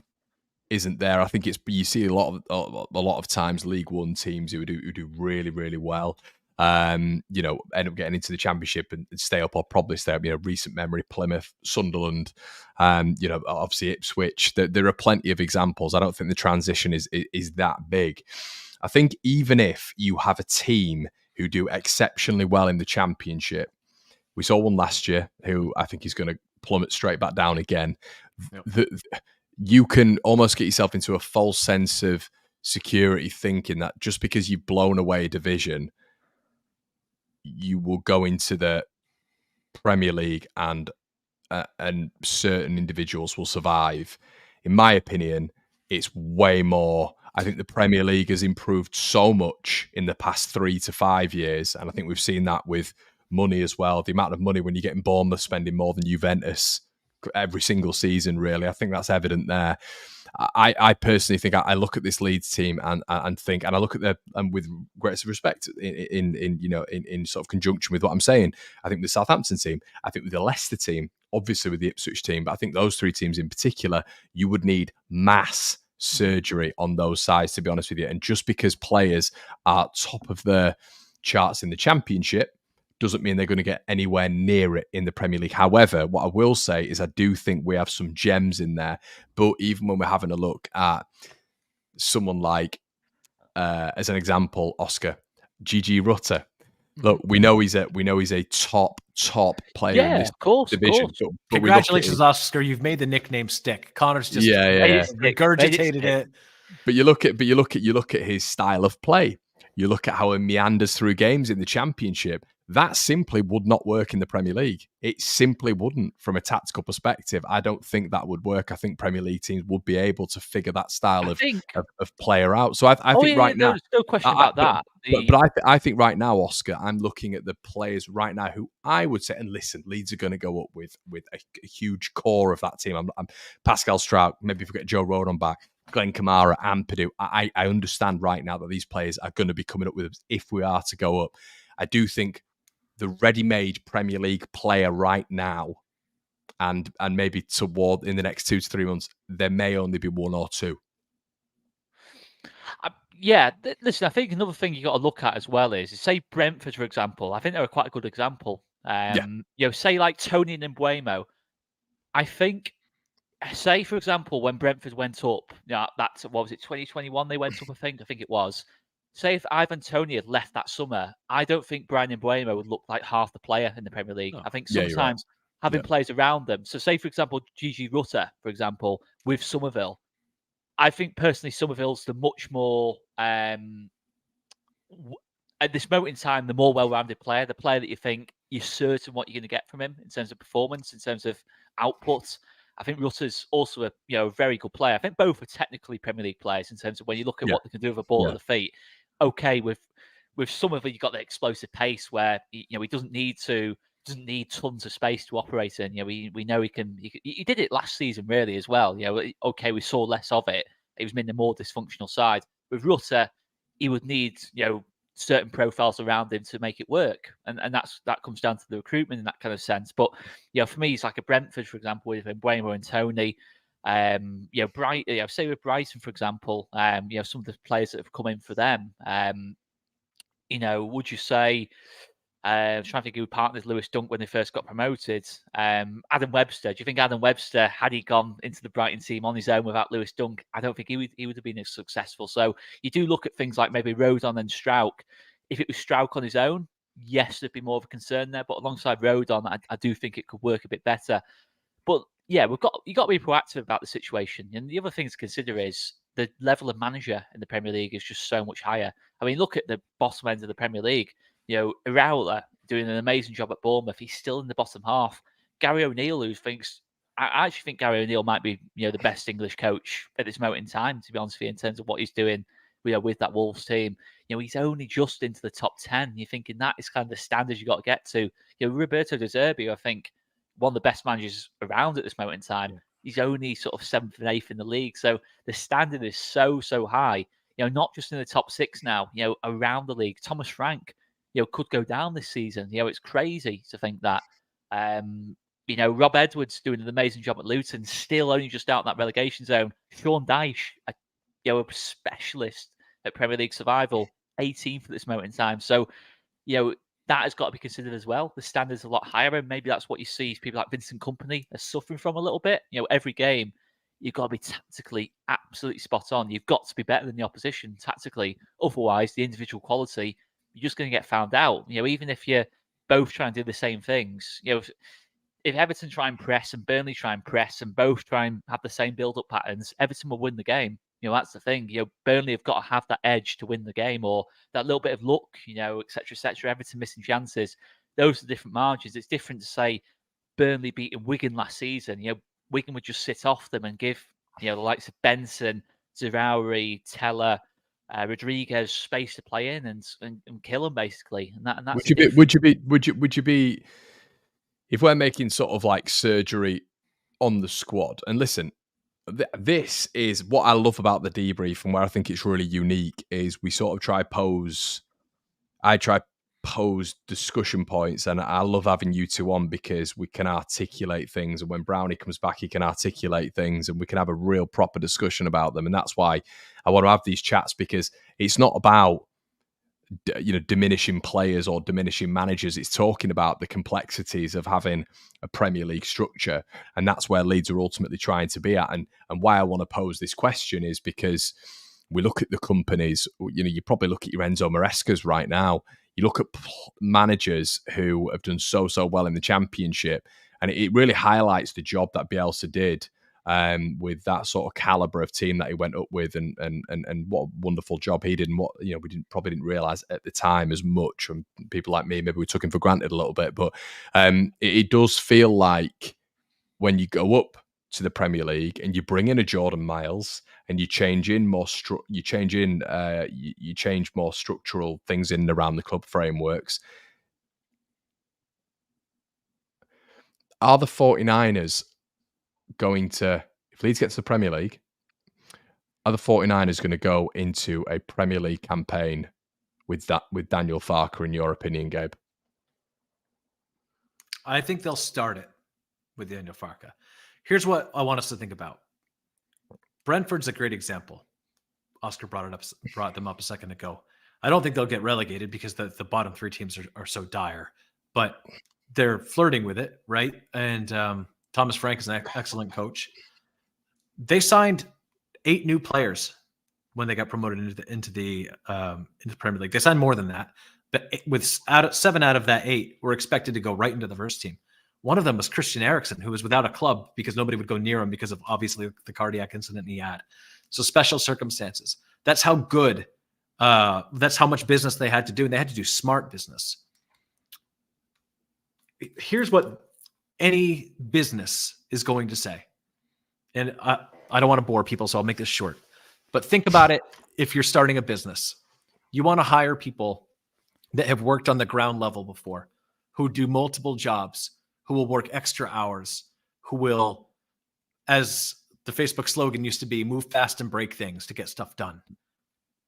isn't there. I think you see a lot of times League One teams who do really, really well, end up getting into the Championship and stay up, or probably stay up. Recent memory, Plymouth, Sunderland, obviously Ipswich. There are plenty of examples. I don't think the transition is that big. I think even if you have a team who do exceptionally well in the Championship, we saw one last year who I think is going to plummet straight back down again. Yep. You can almost get yourself into a false sense of security thinking that just because you've blown away a division, you will go into the Premier League and certain individuals will survive. In my opinion, it's way more. I think the Premier League has improved so much in the past 3 to 5 years, and I think we've seen that with money as well. The amount of money when you're getting Bournemouth spending more than Juventus every single season, really, I think that's evident there. I personally think I look at this Leeds team and think, and I look at them and with greatest respect in sort of conjunction with what I'm saying. I think the Southampton team, I think with the Leicester team, obviously with the Ipswich team, but I think those 3 teams in particular, you would need mass surgery on those sides, to be honest with you. And just because players are top of the charts in the Championship doesn't mean they're going to get anywhere near it in the Premier League. However, what I will say is I do think we have some gems in there. But even when we're having a look at someone like, as an example, Oscar, Gigi Rutter. Look, we know he's a top player in this division. Of course. But congratulations, Oscar! You've made the nickname stick. Connor's just regurgitated it. But you look at his style of play. You look at how he meanders through games in the Championship. That simply would not work in the Premier League. It simply wouldn't from a tactical perspective. I don't think that would work. I think Premier League teams would be able to figure that style of player out. So I think right now, there's no question about that. But I think right now, Oscar, I'm looking at the players right now who I would say, and listen, Leeds are going to go up with a huge core of that team. I'm Pascal Strouk, maybe if we get Joe Rodon back, Glenn Kamara, Ampadu. I understand right now that these players are going to be coming up with us if we are to go up. I do think the ready-made Premier League player right now, and maybe toward in the next 2 to 3 months, there may only be 1 or 2. Listen, I think another thing you got to look at as well is, say Brentford, for example. I think they're quite a good example. Say like Tony and Mbeumo. I think, say for example, when Brentford went up, that's what was it, 2021? They went up, I think it was. Say if Ivan Toney had left that summer, I don't think Brian Mbeumo would look like half the player in the Premier League. I think sometimes having players around them. So say, for example, Gigi Rutter, for example, with Somerville. I think personally Somerville's the much more, at this moment in time, the more well-rounded player, the player that you think you're certain what you're going to get from him in terms of performance, in terms of output. I think Rutter's also a very good player. I think both are technically Premier League players in terms of when you look at what they can do with a ball at the feet. Okay, with some of it, you've got the explosive pace where he doesn't need tons of space to operate in. We know he did it last season really as well. Okay, we saw less of it. It was in the more dysfunctional side. With Rutter, he would need certain profiles around him to make it work, and that comes down to the recruitment in that kind of sense. But for me, it's like a Brentford, for example, with Mbeumo and Tony. Say with Brighton, for example, some of the players that have come in for them, would you say, I'm trying to think who partnered Lewis Dunk when they first got promoted, Adam Webster. Do you think Adam Webster, had he gone into the Brighton team on his own without Lewis Dunk, I don't think he would have been as successful. So you do look at things like maybe Rodon and Strouk. If it was Strouk on his own, yes, there'd be more of a concern there. But alongside Rodon, I do think it could work a bit better. But yeah, you got to be proactive about the situation. And the other thing to consider is the level of manager in the Premier League is just so much higher. I mean, look at the bottom end of the Premier League. Iraola doing an amazing job at Bournemouth. He's still in the bottom half. Gary O'Neill, who thinks I actually think Gary O'Neill might be, the best English coach at this moment in time, to be honest with you, in terms of what he's doing, with that Wolves team. He's only just into the top 10. You're thinking that is kind of the standards you got to get to. Roberto De Zerbi, I think, one of the best managers around at this moment in time. Yeah. He's only sort of 7th and 8th in the league. So the standard is so high, not just in the top 6 now, around the league. Thomas Frank, could go down this season. It's crazy to think that. Rob Edwards doing an amazing job at Luton, still only just out in that relegation zone. Sean Dyche, a specialist at Premier League survival, 18th at this moment in time. So, that has got to be considered as well. The standard's a lot higher, and maybe that's what you see people like Vincent Kompany are suffering from a little bit. Every game, you've got to be tactically absolutely spot on. You've got to be better than the opposition tactically. Otherwise, the individual quality, you're just going to get found out. Even if you're both trying to do the same things, if Everton try and press and Burnley try and press and both try and have the same build-up patterns, Everton will win the game. That's the thing. Burnley have got to have that edge to win the game, or that little bit of luck, et cetera, Everton missing chances. Those are different margins. It's different to say Burnley beating Wigan last season. Wigan would just sit off them and give, the likes of Benson, Zaroury, Teller, Rodriguez space to play in and kill them basically. And that's would you be if we're making sort of like surgery on the squad? And listen, this is what I love about the debrief, and where I think it's really unique is we sort of I try pose discussion points, and I love having you two on because we can articulate things, and when Brownie comes back, he can articulate things, and we can have a real proper discussion about them. And that's why I want to have these chats, because it's not about diminishing players or diminishing managers. It's talking about the complexities of having a Premier League structure, and that's where Leeds are ultimately trying to be at. And why I want to pose this question is because we look at the companies. You probably look at your Enzo Marescas right now. You look at managers who have done so well in the Championship, and it really highlights the job that Bielsa did with that sort of caliber of team that he went up with, and what a wonderful job he did, and what we probably didn't realize at the time as much. And people like me, maybe we took him for granted a little bit, but it does feel like when you go up to the Premier League and you bring in a Jordan Miles and you change more structural things in and around the club frameworks. Are the 49ers going to, if Leeds gets to the Premier League, are the 49ers going to go into a Premier League campaign with Daniel Farke, in your opinion, Gabe? I think they'll start it with Daniel Farke. Here's what I want us to think about. Brentford's a great example. Oscar brought them up a second ago. I don't think they'll get relegated because the bottom 3 teams are so dire, but they're flirting with it, right? And Thomas Frank is an excellent coach. They signed 8 new players when they got promoted into the Premier League. They signed more than that, but with 7 out of that 8 were expected to go right into the first team. One of them was Christian Eriksen, who was without a club because nobody would go near him because of obviously the cardiac incident he had. So special circumstances. That's how good. That's how much business they had to do, and they had to do smart business. Here's what any business is going to say. And I don't want to bore people, so I'll make this short. But think about it if you're starting a business. You want to hire people that have worked on the ground level before, who do multiple jobs, who will work extra hours, who will, as the Facebook slogan used to be, move fast and break things to get stuff done.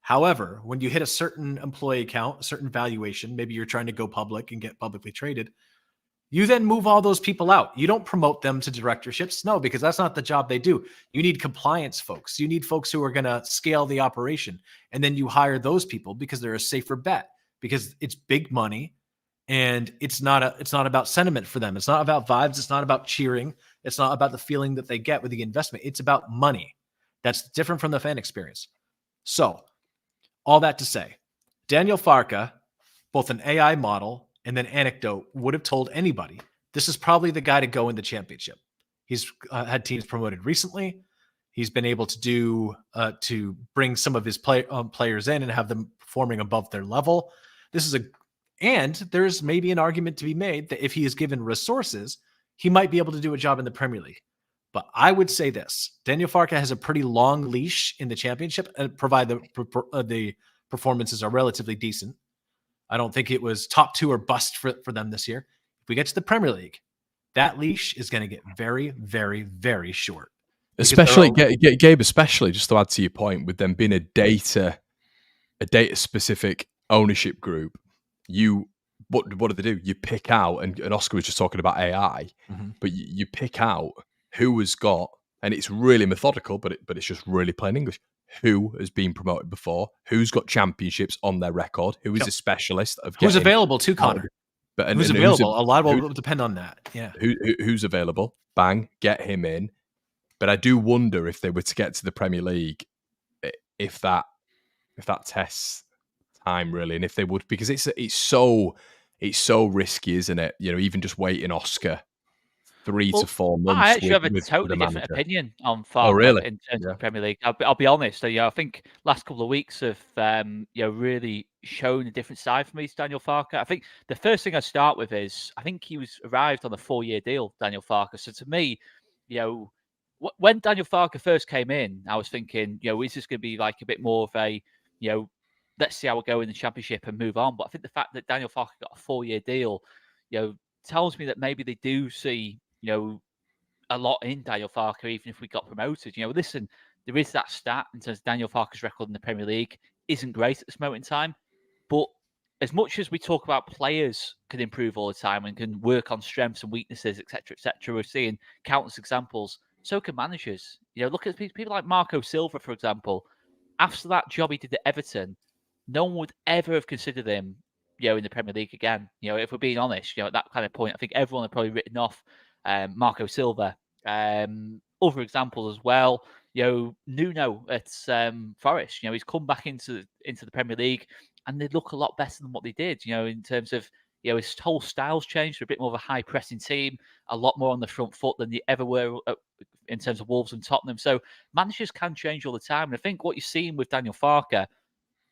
However, when you hit a certain employee count, a certain valuation, maybe you're trying to go public and get publicly traded, you then move all those people out. You don't promote them to directorships. No, because that's not the job they do. You need compliance folks. You need folks who are going to scale the operation. And then you hire those people because they're a safer bet, because it's big money and it's not about sentiment for them. It's not about vibes. It's not about cheering. It's not about the feeling that they get with the investment. It's about money. That's different from the fan experience. So all that to say, Daniel Farke, both an AI model and then anecdote, would have told anybody this is probably the guy to go in the Championship. He's had teams promoted recently. He's been able to bring some of his players in and have them performing above their level. And there's maybe an argument to be made that if he is given resources, he might be able to do a job in the Premier League. But I would say this: Daniel Farke has a pretty long leash in the championship, and provide the performances are relatively decent. I don't think it was top 2 or bust for them this year. If we get to the Premier League, that leash is going to get very, very, very short. Especially, Gabe, especially, just to add to your point, with them being a data-specific ownership group, what do they do? You pick out, and Oscar was just talking about AI, but you pick out who has got, and it's really methodical, but it's just really plain English. Who has been promoted before? Who's got championships on their record? Who is a specialist of who's available too, Connor? Who's available? A lot will depend on that. Yeah, who's available? Bang, get him in. But I do wonder if they were to get to the Premier League, if that tests time really, and if they would, because it's so risky, isn't it? You know, even just waiting Oscar 3 to 4 months. I actually have a totally different opinion on Farke in terms of the Premier League. I'll be honest. I think last couple of weeks have really shown a different side for me to Daniel Farke. I think the first thing I start with is I think he was arrived on a 4-year deal, Daniel Farke. So to me, when Daniel Farke first came in, I was thinking, is this going to be like a bit more of a, let's see how we go in the Championship and move on. But I think the fact that Daniel Farke got a 4-year deal, tells me that maybe they do see, a lot in Daniel Farke, even if we got promoted. Listen, there is that stat in terms of Daniel Farke's record in the Premier League isn't great at this moment in time. But as much as we talk about players can improve all the time and can work on strengths and weaknesses, etc., we're seeing countless examples. So can managers. Look at people like Marco Silva, for example. After that job he did at Everton, no one would ever have considered him, in the Premier League again. If we're being honest, at that kind of point, I think everyone had probably written off Marco Silva. Other examples as well. Nuno at Forest. He's come back into the Premier League, and they look a lot better than what they did. In terms of his whole style's changed. They're a bit more of a high pressing team, a lot more on the front foot than they ever were in terms of Wolves and Tottenham. So managers can change all the time, and I think what you're seeing with Daniel Farke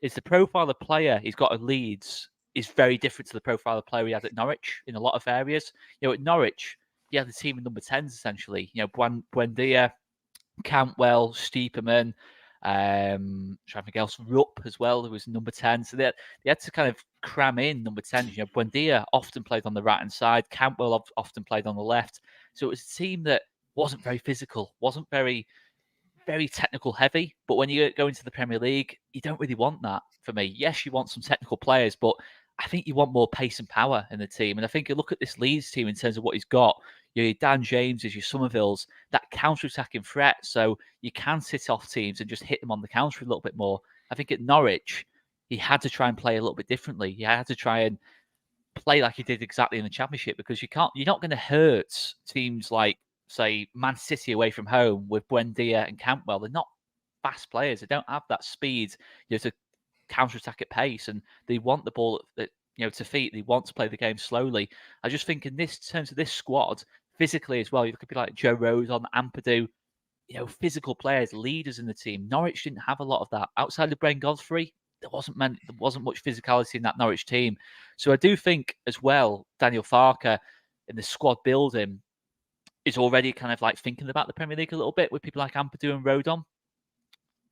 is the profile of player he's got at Leeds is very different to the profile of player he had at Norwich in a lot of areas. At Norwich, he had the team in number 10s essentially. Buendia, Cantwell, Stiepermann, something else, Rupp as well, who was number 10. So they had to kind of cram in number 10. Buendia often played on the right hand side. Cantwell often played on the left. So it was a team that wasn't very physical, wasn't very, very technical heavy. But when you go into the Premier League, you don't really want that for me. Yes, you want some technical players, but I think you want more pace and power in the team. And I think you look at this Leeds team in terms of what he's got. Your Dan Jameses, your Somervilles, that counter-attacking threat. So you can sit off teams and just hit them on the counter a little bit more. I think at Norwich, he had to try and play a little bit differently. He had to try and play like he did exactly in the Championship, because you're not going to hurt teams like, say, Man City away from home with Buendia and Cantwell. They're not fast players. They don't have that speed, to counter-attack at pace, and they want the ball to feet. They want to play the game slowly. I just think in terms of this squad, physically as well, you look at people like Joe Rodon, Ampadu, physical players, leaders in the team. Norwich didn't have a lot of that. Outside of Brent Godfrey, there wasn't much physicality in that Norwich team. So I do think as well, Daniel Farke in the squad building is already kind of like thinking about the Premier League a little bit with people like Ampadu and Rodon.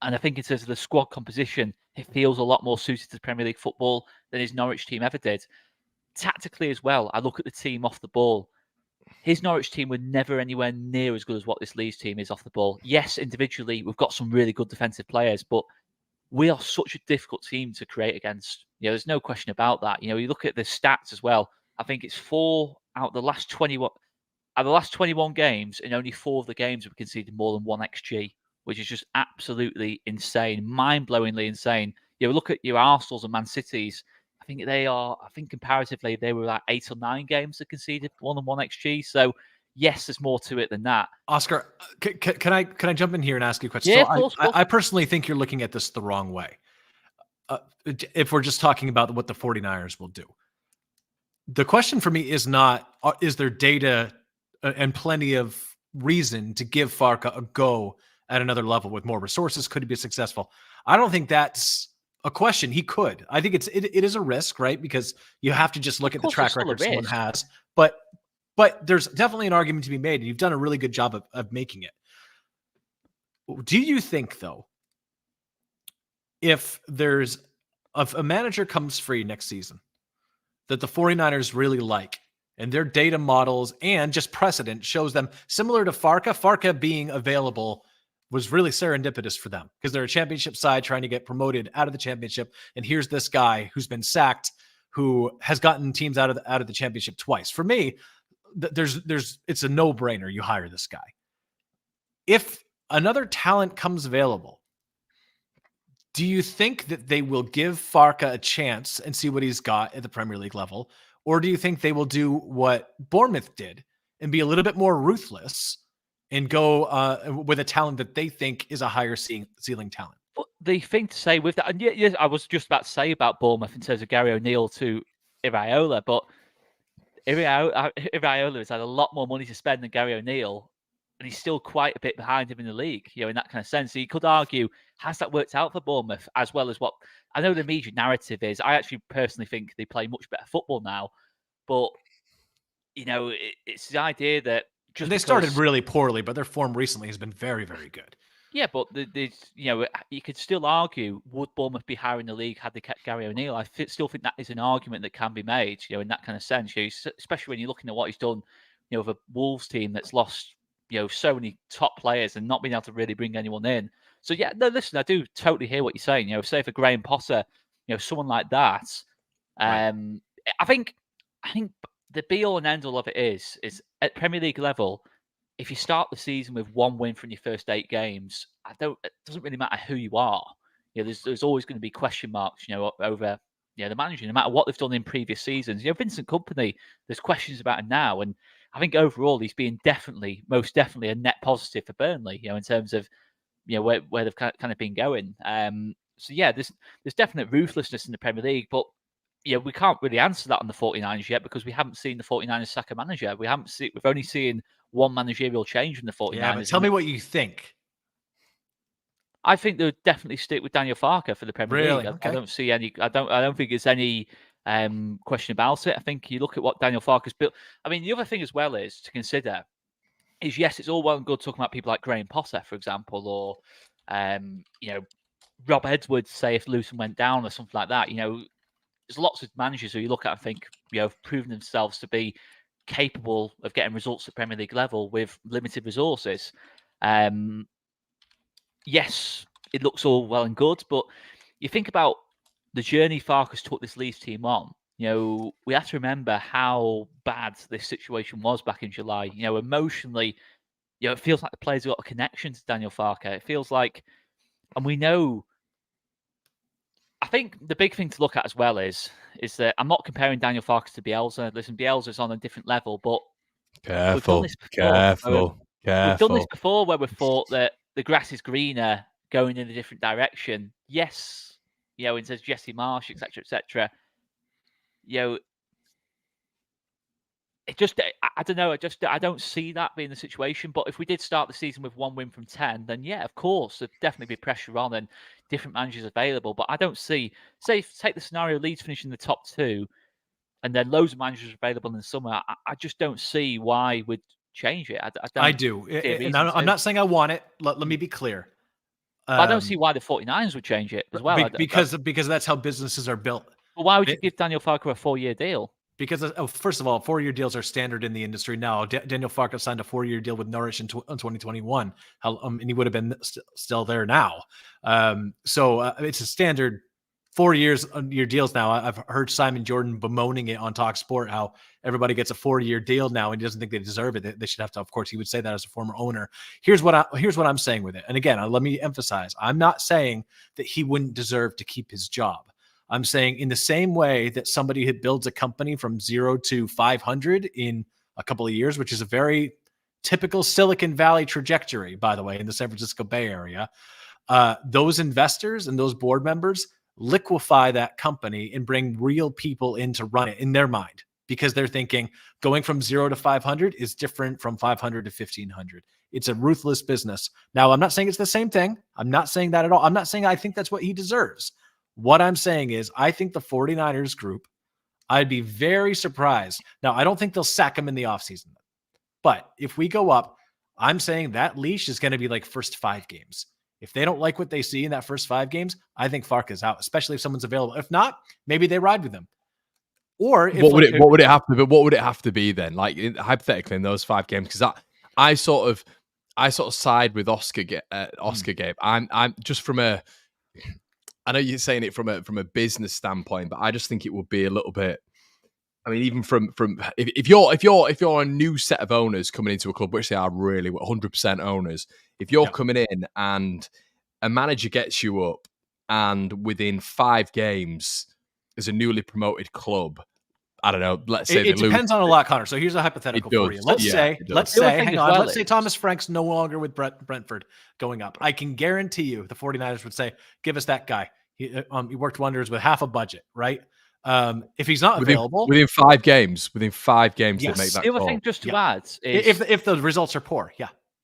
And I think in terms of the squad composition, it feels a lot more suited to Premier League football than his Norwich team ever did. Tactically as well, I look at the team off the ball. His Norwich team were never anywhere near as good as what this Leeds team is off the ball. Yes, individually, we've got some really good defensive players, but we are such a difficult team to create against. There's no question about that. You look at the stats as well. I think it's 4 out of the last 21. Out of the last 21 games, in only 4 of the games, we've conceded more than 1 XG, which is just absolutely insane, mind-blowingly insane. Look at your Arsenals and Man Cities. I think comparatively, they were like 8 or 9 games that conceded more than 1 XG. So yes, there's more to it than that. Oscar, can I jump in here and ask you a question? Yeah, so of course. I personally think you're looking at this the wrong way. If we're just talking about what the 49ers will do. The question for me is not, is there data and plenty of reason to give Farke a go at another level with more resources? Could he be successful? I don't think that's a question. He could. I think it is a risk, right? Because you have to just look at the track record someone has. But But there's definitely an argument to be made, and you've done a really good job of making it. Do you think, though, if a manager comes free next season that the 49ers really like, and their data models and just precedent shows them, similar to Farka being available was really serendipitous for them because they're a championship side trying to get promoted out of the championship. And here's this guy who's been sacked, who has gotten teams out of the championship twice. For me, it's a no-brainer. You hire this guy. If another talent comes available, do you think that they will give Farka a chance and see what he's got at the Premier League level? Or do you think they will do what Bournemouth did and be a little bit more ruthless and go with a talent that they think is a higher ceiling talent? But the thing to say with that, and yeah, I was just about to say about Bournemouth in terms of Gary O'Neill to Iraola, but Iraola has had a lot more money to spend than Gary O'Neill, and he's still quite a bit behind him in the league, in that kind of sense. So you could argue, has that worked out for Bournemouth as well as what I know the media narrative is? I actually personally think they play much better football now, but it's the idea that they started really poorly, but their form recently has been very, very good. Yeah, but you could still argue, would Bournemouth be higher in the league had they kept Gary O'Neill? I still think that is an argument that can be made, in that kind of sense. Especially when you're looking at what he's done, with a Wolves team that's lost, so many top players and not being able to really bring anyone in. So yeah, no, listen, I do totally hear what you're saying. Say for Graham Potter, someone like that. Right. I think the be all and end all of it is at Premier League level. If you start the season with one win from your first 8 games, it doesn't really matter who you are. There's always going to be question marks, over the manager, no matter what they've done in previous seasons. Vincent Kompany, there's questions about him now, and I think overall he's been most definitely a net positive for Burnley. In terms of where they've kind of been going. So yeah, there's definite ruthlessness in the Premier League, but we can't really answer that on the 49ers yet because we haven't seen the 49ers sack a manager. We've only seen one managerial change from the 49ers. Yeah, but tell me what you think. I think they would definitely stick with Daniel Farke for the Premier League. Okay. I don't see any. I don't think there's any question about it. I think you look at what Daniel Farke's built. I mean, the other thing as well is to consider is yes, it's all well and good talking about people like Graham Potter, for example, or Rob Edwards. Say if Luton went down or something like that. There's lots of managers who you look at and think have proven themselves to be capable of getting results at Premier League level with limited resources. Yes, it looks all well and good, but you think about the journey Farkas took this Leeds team on. We have to remember how bad this situation was back in July. Emotionally, it feels like the players have got a connection to Daniel Farke. It feels like, and we know. I think the big thing to look at as well is that I'm not comparing Daniel Farkas to Bielsa. Listen, Bielsa's on a different level, but we've done this before. We've done this before where we've thought that the grass is greener going in a different direction. Yes, in terms of Jesse Marsh, etc., etc. It just, I don't know. I don't see that being the situation. But if we did start the season with 1 win from 10, then yeah, of course, there'd definitely be pressure on and different managers available. But I don't see, take the scenario Leeds finish in the top 2 and then loads of managers available in the summer. I just don't see why we'd change it. I do. And I'm not saying I want it. Let me be clear. I don't see why the 49ers would change it as well. Because that's how businesses are built. But why would you give Daniel Farke a 4-year deal? Because, first of all, 4-year deals are standard in the industry now. Daniel Farke signed a 4-year deal with Norwich in 2021, and he would have been still there now. So it's a standard 4 years your deals now. I've heard Simon Jordan bemoaning it on Talk Sport, how everybody gets a 4-year deal now, and he doesn't think they deserve it. They should have to. Of course, he would say that as a former owner. Here's what I'm saying with it. And again, let me emphasize: I'm not saying that he wouldn't deserve to keep his job. I'm saying in the same way that somebody who builds a company from 0 to 500 in a couple of years, which is a very typical Silicon Valley trajectory, by the way, in the San Francisco Bay Area, those investors and those board members liquefy that company and bring real people in to run it in their mind, because they're thinking going from 0 to 500 is different from 500 to 1500. It's a ruthless business. Now, I'm not saying it's the same thing. I'm not saying that at all. I'm not saying I think that's what he deserves. What I'm saying is I think the 49ers group, I'd be very surprised. Now, I don't think they'll sack him in the offseason. But if we go up, I'm saying that leash is going to be like first 5 games. If they don't like what they see in that first 5 games, I think Farka's out, especially if someone's available. If not, maybe they ride with him. Or if, what would it have to be? What would it have to be then? Like hypothetically in those 5 games, because I sort of side with Oscar. Gabe. I'm just from a. I know you're saying it from a business standpoint, but I just think it would be a little bit. I mean, even from if you're a new set of owners coming into a club, which they are really 100% owners, if you're coming in and a manager gets you up, and within 5 games, as a newly promoted club, I don't know. Let's say it depends on a lot, Connor. So here's a hypothetical for you. Let's say, hang on. Let's say Thomas Frank's no longer with Brentford going up. I can guarantee you, the 49ers would say, "Give us that guy. He worked wonders with half a budget, right?" If he's not available within 5 games, they make that call. The other thing just to add is if the results are poor,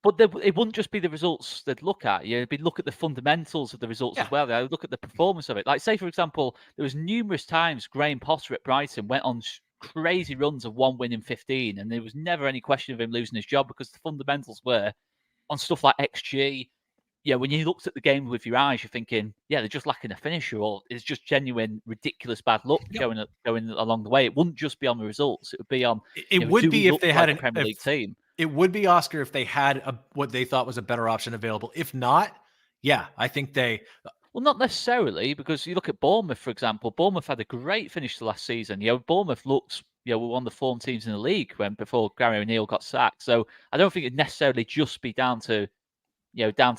but it wouldn't just be the results they'd look at. You'd be look at the fundamentals of the results as well. They'd look at the performance of it. Like, say, for example, there was numerous times Graham Potter at Brighton went on crazy runs of 1 win in 15, and there was never any question of him losing his job because the fundamentals were on stuff like XG. Yeah, when you looked at the game with your eyes, you're thinking, they're just lacking a finisher, or it's just genuine, ridiculous bad luck going along the way. It wouldn't just be on the results; it would be on. It would be if they had a Premier League team. It would be, Oscar, if they had what they thought was a better option available. If not, I think they. Well, not necessarily, because you look at Bournemouth, for example. Bournemouth had a great finish to last season. Bournemouth looks, were one of the form teams in the league before Gary O'Neill got sacked. So I don't think it'd necessarily just be down to. It has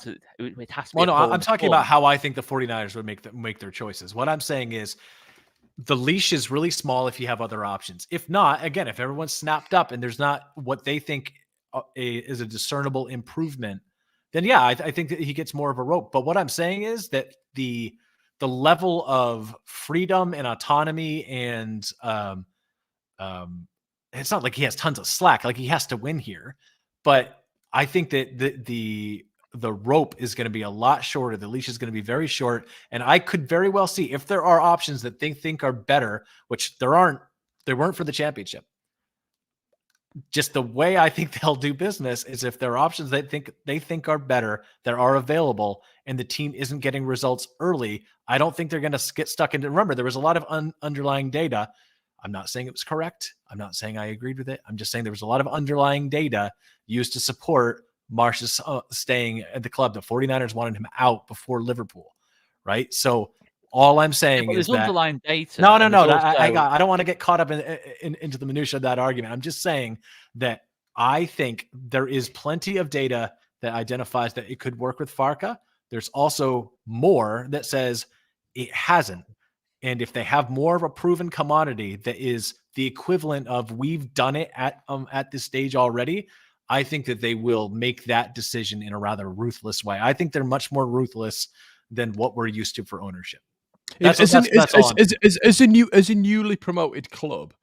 to be. Well, no, I'm talking about how I think the 49ers would make their choices. What I'm saying is the leash is really small if you have other options. If not, again, if everyone's snapped up and there's not what they think is a discernible improvement, then I think that he gets more of a rope. But what I'm saying is that the level of freedom and autonomy and it's not like he has tons of slack. Like, he has to win here, but I think that the rope is going to be a lot shorter. The leash is going to be very short. And I could very well see if there are options that they think are better, which there weren't for the championship. Just the way I think they'll do business is if there are options they think are better that are available and the team isn't getting results early, I don't think they're going to get stuck into. Remember, there was a lot of underlying data. I'm not saying it was correct. I'm not saying I agreed with it. I'm just saying there was a lot of underlying data used to support Marsh's staying at the club. The 49ers wanted him out before Liverpool, right? So all I'm saying is that underlying data. No. I don't want to get caught up into the minutia of that argument. I'm just saying that I think there is plenty of data that identifies that it could work with Farka. There's also more that says it hasn't. And if they have more of a proven commodity that is the equivalent of we've done it at this stage already, I think that they will make that decision in a rather ruthless way. I think they're much more ruthless than what we're used to for ownership. As a newly promoted club,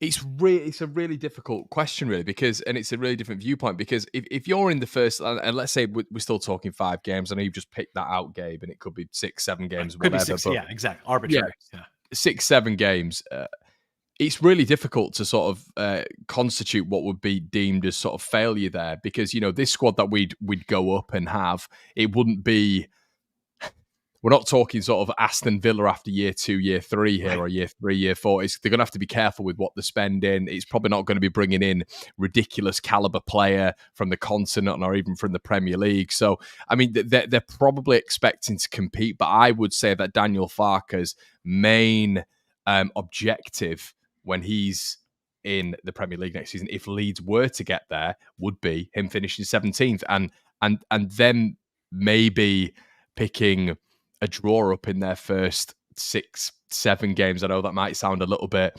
it's a really difficult question, really, and it's a really different viewpoint, because if you're in the first, and let's say we're still talking 5 games, I know you've just picked that out, Gabe, and it could be 6, 7 games, could whatever. Be 6, exactly, arbitrary. 6, 7 games. It's really difficult to sort of constitute what would be deemed as sort of failure there, because this squad that we'd go up and have, it wouldn't be. We're not talking sort of Aston Villa after year 2, year 3 here, or year 3, year 4. They're going to have to be careful with what they're spending. It's probably not going to be bringing in ridiculous caliber player from the continent or even from the Premier League. So, I mean, they're probably expecting to compete, but I would say that Daniel Farke's main objective when he's in the Premier League next season, if Leeds were to get there, would be him finishing 17th and then maybe picking a draw up in their first 6, 7 games. I know that might sound a little bit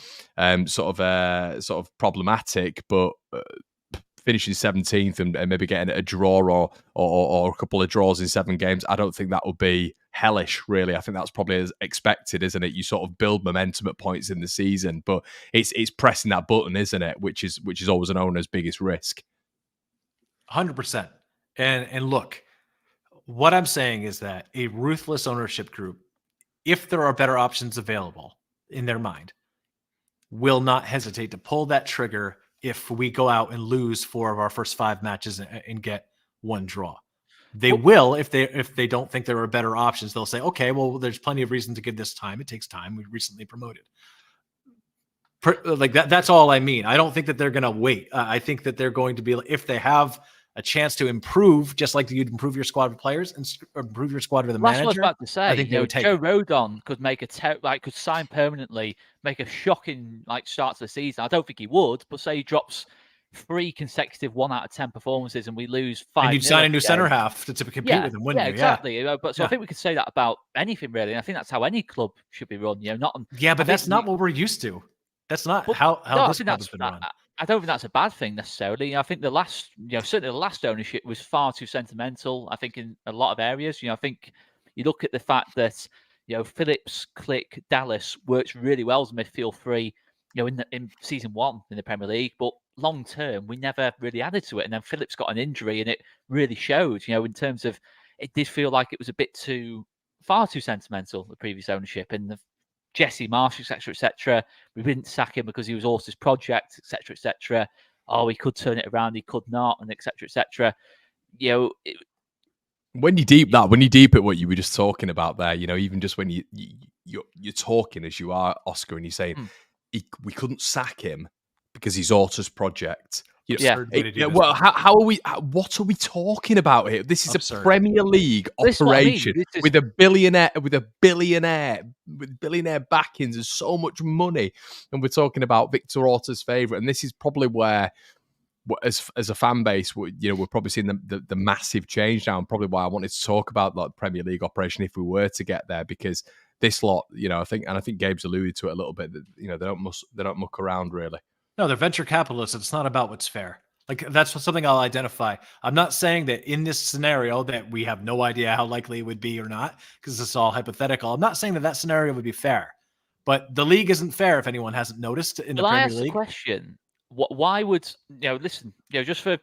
sort of problematic, but finishing 17th and maybe getting a draw or a couple of draws in 7 games, I don't think that would be hellish, really. I think that's probably as expected, isn't it? You sort of build momentum at points in the season, but it's pressing that button, isn't it? Which is always an owner's biggest risk. 100%. And look, what I'm saying is that a ruthless ownership group if there are better options available in their mind, will not hesitate to pull that trigger if we go out and lose 4 of our first 5 matches and get 1 draw. They will if they don't think there are better options. They'll say, okay, well, there's plenty of reason to give this time. It takes time. We recently promoted. Like that. That's all I mean. I don't think that they're going to wait. I think that they're going to be, if they have a chance to improve, just like you'd improve your squad of players and improve your squad with the manager. That's what I was about to say. I think they would take Joe it. Rodon could make could sign permanently, make a shocking start to the season. I don't think he would, but say he drops 3 consecutive 1 out of 10 performances and we lose 5. And you'd sign a new center half to compete with him, wouldn't you? Exactly. But I think we could say that about anything really. And I think that's how any club should be run. But that's not what we're used to. That's not how this club has been run. I don't think that's a bad thing necessarily. I think the last, certainly the last ownership was far too sentimental. I think in a lot of areas, I think you look at the fact that Phillips, Click, Dallas works really well as a midfield 3, in season 1 in the Premier League, but long term we never really added to it. And then Phillips got an injury, and it really showed. In terms of, it did feel like it was a bit far too sentimental, the previous ownership, and the Jesse Marsh, etc. We didn't sack him because he was Orsa's project, etc. Oh, he could turn it around, he could not, and etc. When you deep it, what you were just talking about there, even just when you're talking as you are, Oscar, and you're saying we couldn't sack him because he's Orsa's project. Well, how are we? What are we talking about here? This is absurd. A Premier League operation with billionaire backings and so much money, and we're talking about Victor Orta's favourite. And this is probably where, as a fan base, we're probably seeing the massive change now, and probably why I wanted to talk about that Premier League operation if we were to get there, because this lot, I think Gabe's alluded to it a little bit. That they don't muck around really. No, they're venture capitalists. It's not about what's fair. Like, that's something I'll identify. I'm not saying that in this scenario that we have no idea how likely it would be or not, because it's all hypothetical. I'm not saying that scenario would be fair, but the league isn't fair if anyone hasn't noticed in the Premier League. I ask the question: why would listen? Just for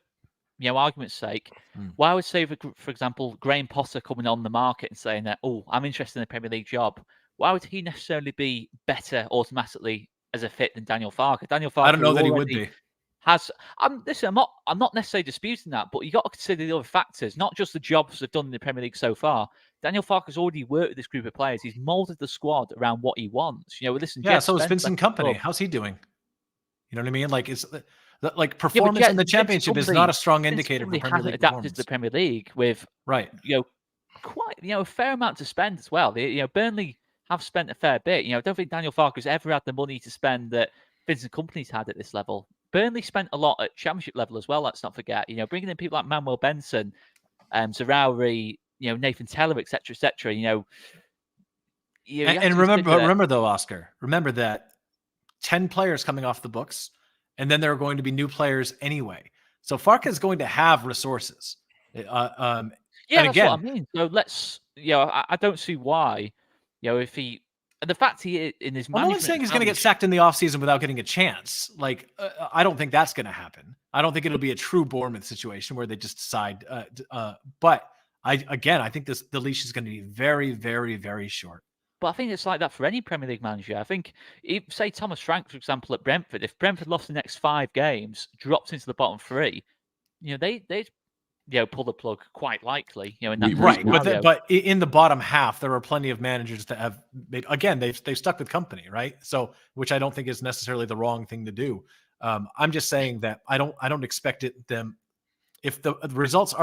argument's sake, why would say, for example, Graham Potter coming on the market and saying that, oh, I'm interested in a Premier League job? Why would he necessarily be better automatically as a fit than Daniel Farke? Daniel Farke, I don't know that he would be. I'm not necessarily disputing that, but you got to consider the other factors, not just the jobs they've done in the Premier League so far. Daniel Farke has already worked with this group of players. He's molded the squad around what he wants. Listen. Yeah, so is Vincent Kompany. How's he doing? You know what I mean? Like, it's like performance in the Championship is not a strong indicator for Premier League adapted to the Premier League with quite a fair amount to spend as well. Burnley have spent a fair bit. I don't think Daniel Farke has ever had the money to spend that Vincent Kompany's had at this level. Burnley spent a lot at Championship level as well. Let's not forget. Bringing in people like Manuel Benson, Zaroury, Nathan Teller, etc. And remember though, Oscar. Remember that 10 players coming off the books, and then there are going to be new players anyway. So Farke is going to have resources. That's what I mean. So let's. I don't see why. If he. And the fact he in his management, no one's saying he's going to get sacked in the offseason without getting a chance. Like, I don't think that's going to happen. I don't think it'll be a true Bournemouth situation where they just decide. But I think the leash is going to be very, very, very short. But I think it's like that for any Premier League manager. I think, say Thomas Frank, for example, at Brentford, if Brentford lost the next 5 games, dropped into the bottom 3, they'd pull the plug quite likely. In that right, but in the bottom half, there are plenty of managers that have made. Again, they've stuck with Kompany, right? So, which I don't think is necessarily the wrong thing to do. I'm just saying that I don't expect them if the results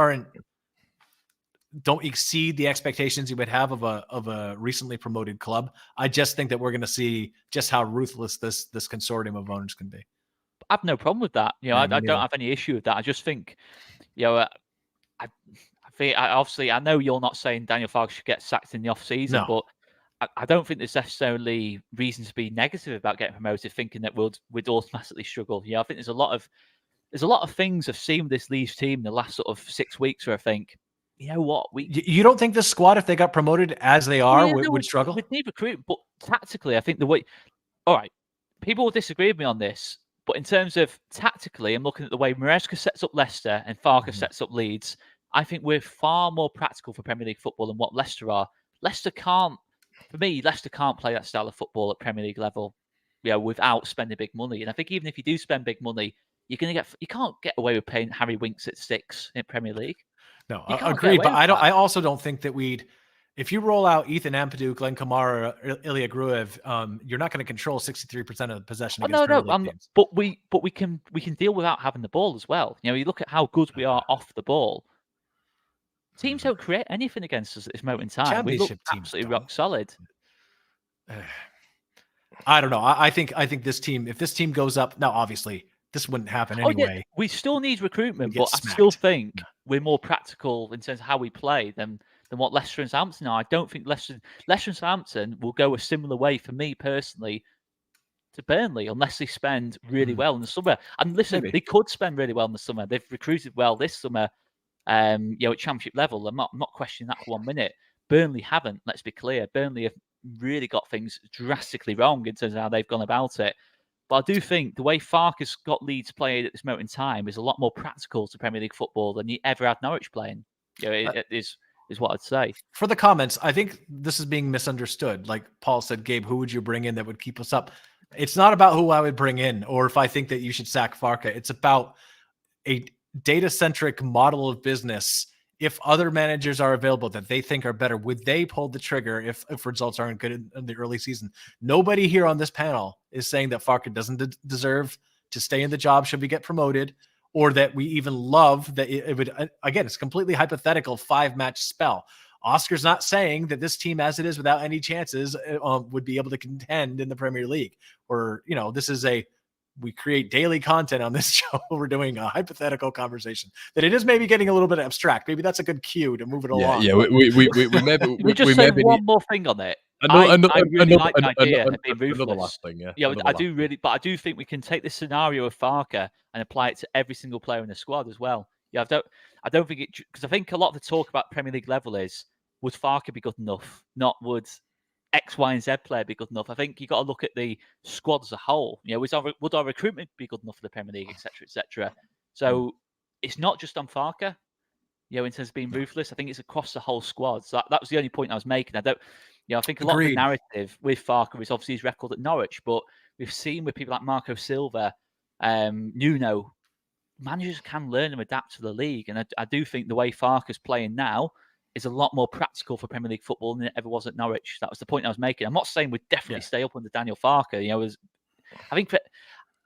don't exceed the expectations you would have of a recently promoted club. I just think that we're going to see just how ruthless this consortium of owners can be. I have no problem with that. I don't have any issue with that. I just think, I know you're not saying Daniel Farke should get sacked in the off season, but I don't think there's necessarily reason to be negative about getting promoted, thinking that we'd automatically struggle. I think there's a lot of things I've seen with this Leeds team in the last sort of 6 weeks where I think, you know what, you don't think this squad, if they got promoted as they are, would struggle? We'd need recruit, but tactically, I think the way. All right, people will disagree with me on this, but in terms of tactically, I'm looking at the way Maresca sets up Leicester and Farke sets up Leeds. I think we're far more practical for Premier League football than what Leicester are. Leicester can't for me, Leicester can't play that style of football at Premier League level, without spending big money. And I think even if you do spend big money, you can't get away with paying Harry Winks at 6 in Premier League. No, You can't agreed. get But away with that. I also don't think that if you roll out Ethan Ampadu, Glenn Kamara, Ilya Gruev, you're not going to control 63% of the possession against Premier League teams. But we can deal without having the ball as well. You look at how good we are off the ball. Teams don't create anything against us at this moment in time. We look absolutely rock solid. I don't know. I think this team, if this team goes up, now obviously this wouldn't happen anyway. Yeah, we still need recruitment, but I still think we're more practical in terms of how we play than what Leicester and Southampton are. I don't think Leicester and Southampton will go a similar way, for me personally, to Burnley, unless they spend really well in the summer. And listen, they could spend really well in the summer. They've recruited well this summer, at Championship level. I'm not questioning that for 1 minute. Burnley haven't, let's be clear. Burnley have really got things drastically wrong in terms of how they've gone about it. But I do think the way Farke's got Leeds played at this moment in time is a lot more practical to Premier League football than he ever had Norwich playing. It is what I'd say. For the comments, I think this is being misunderstood. Like Paul said, Gabe, who would you bring in that would keep us up? It's not about who I would bring in or if I think that you should sack Farke. It's about a data-centric model of business. If other managers are available that they think are better, would they pull the trigger if results aren't good in the early season? Nobody here on this panel is saying that Farke doesn't deserve to stay in the job should we get promoted, or that we even love that it would, again, it's completely hypothetical 5-match spell. Oscar's not saying that this team as it is without any chances would be able to contend in the Premier League, or, this is we create daily content on this show. We're doing a hypothetical conversation that it is maybe getting a little bit abstract. Maybe that's a good cue to move it along. Yeah, we just say one more thing on it. I really like the idea of being ruthless. Last thing, I do think we can take this scenario of Farke and apply it to every single player in the squad as well. I don't think it, because I think a lot of the talk about Premier League level is, would Farke be good enough? Not would X, Y, and Z player be good enough? I think you got to look at the squad as a whole. Would our recruitment be good enough for the Premier League, etc., etc. So it's not just on Farke, in terms of being ruthless. I think it's across the whole squad. So that was the only point I was making. I think a lot of the narrative with Farke is obviously his record at Norwich, but we've seen with people like Marco Silva, Nuno, managers can learn and adapt to the league. And I do think the way Farke's playing now is a lot more practical for Premier League football than it ever was at Norwich. That was the point I was making. I'm not saying we'd definitely stay up under Daniel Farke.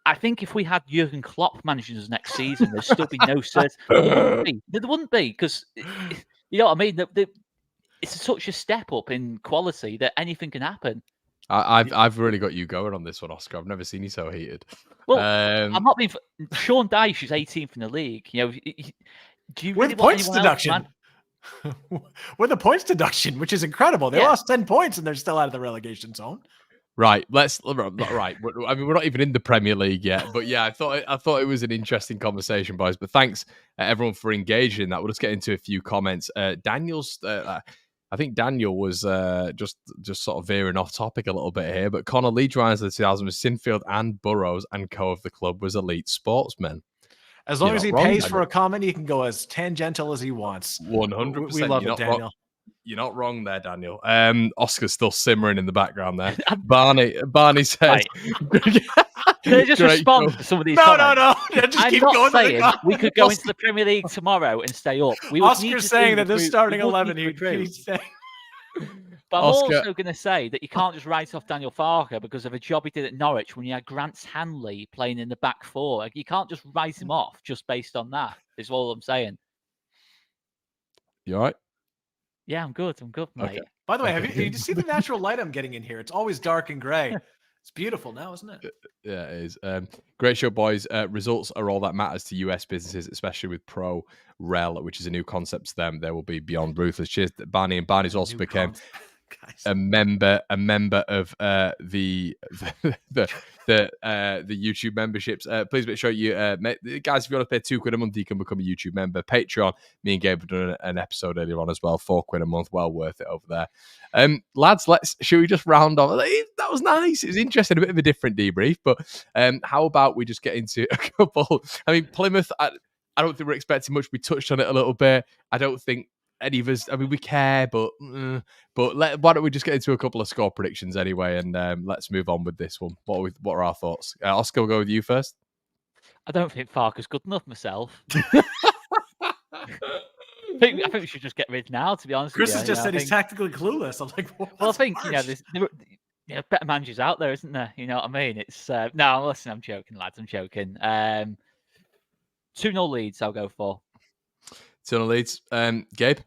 I think if we had Jurgen Klopp managing us next season, there'd still be no certainty. There wouldn't be, because you know what I mean. It's such a step up in quality that anything can happen. I've really got you going on this one, Oscar. I've never seen you so heated. Well, I'm not being. Sean Dyche is 18th in the league. Do you really with points deduction? With a points deduction, which is incredible. They lost 10 points and they're still out of the relegation zone. Right. Right. I mean, we're not even in the Premier League yet, but yeah, I thought it was an interesting conversation, boys. But thanks everyone for engaging in that. We'll just get into a few comments. Daniel's. I think Daniel was just sort of veering off topic a little bit here, but Connor Leeds United of the 2000 was Sinfield and Burrows and co of the club was elite sportsmen. As long as he pays for a comment, he can go as tangential as he wants. 100%. We love it, Daniel. You're not wrong there, Daniel. Oscar's still simmering in the background there. Barney says... Can I just respond to some of these comments? No. Just I'm keep not going saying we could go into the Premier League tomorrow and stay up. Oscar's saying that this starting 11, he's saying... But I'm also going to say that you can't just write off Daniel Farke because of a job he did at Norwich when you had Grant Hanley playing in the back four. Like, you can't just write him off just based on that, is all I'm saying. You all right? Yeah, I'm good, mate. Okay. By the way, have you see the natural light I'm getting in here? It's always dark and grey. It's beautiful now, isn't it? Yeah, it is. Great show, boys. Results are all that matters to US businesses, especially with Pro Rel, which is a new concept to them. They will be beyond ruthless. Cheers, Barney. And Barney's also became a member of the YouTube memberships. Please make sure you guys, if you want to pay £2 a month, you can become a YouTube member. Patreon, me and Gabe have done an episode earlier on as well, £4 a month, well worth it over there. Lads, should we just round off? That was nice. It was interesting, a bit of a different debrief, but how about we just get into a couple? I mean, Plymouth, I don't think we're expecting much. We touched on it a little bit. I don't think any of us. I mean, we care, but why don't we just get into a couple of score predictions anyway, and let's move on with this one. What are our thoughts? Oscar, we'll go with you first. I don't think Farker's good enough myself. I think we should just get rid now, to be honest Chris with you. has just said he's tactically clueless. I'm like, well, I think, there's better managers out there, isn't there? You know what I mean? It's no, listen, I'm joking, lads. I'm joking. 2-0 Leeds, I'll go for. 2-0 Leeds. Gabe?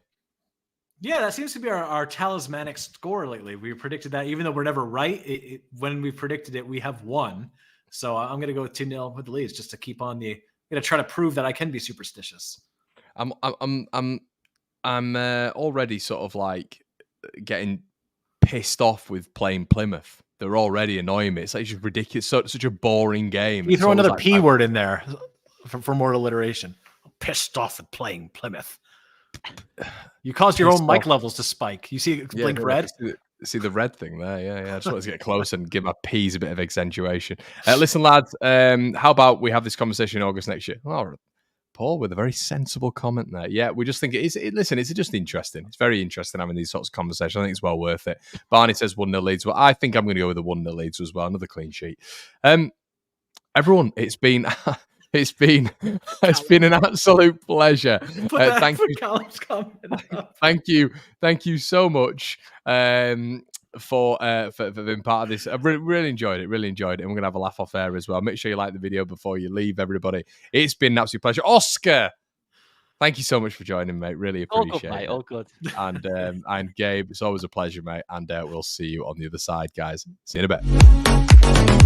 Yeah, that seems to be our talismanic score lately. We predicted that, even though we're never right. When we predicted it, we have won. So I'm going to go with 2-0 with the Leeds, just to keep on I'm going to try to prove that I can be superstitious. I'm already sort of like getting pissed off with playing Plymouth. They're already annoying me. It's like just ridiculous. Such a boring game. You throw another P word in there for more alliteration. I'm pissed off at playing Plymouth. You caused your own mic levels to spike. You see it blink red? See the red thing there? Yeah. I just want to get close and give my P's a bit of accentuation. Listen, lads, how about we have this conversation in August next year? All right. Paul with a very sensible comment there. Yeah, we just think listen, it's just interesting. It's very interesting having these sorts of conversations. I think it's well worth it. Barney says 1-0 Leeds. Well, I think I'm going to go with the 1-0 Leeds as well. Another clean sheet. Everyone, it's been an absolute pleasure. Thank you. Thank you so much for being part of this. I've really enjoyed it. And we're going to have a laugh off air as well. Make sure you like the video before you leave, everybody. It's been an absolute pleasure. Oscar, thank you so much for joining, mate. Really appreciate it. All good. And Gabe, it's always a pleasure, mate. And we'll see you on the other side, guys. See you in a bit.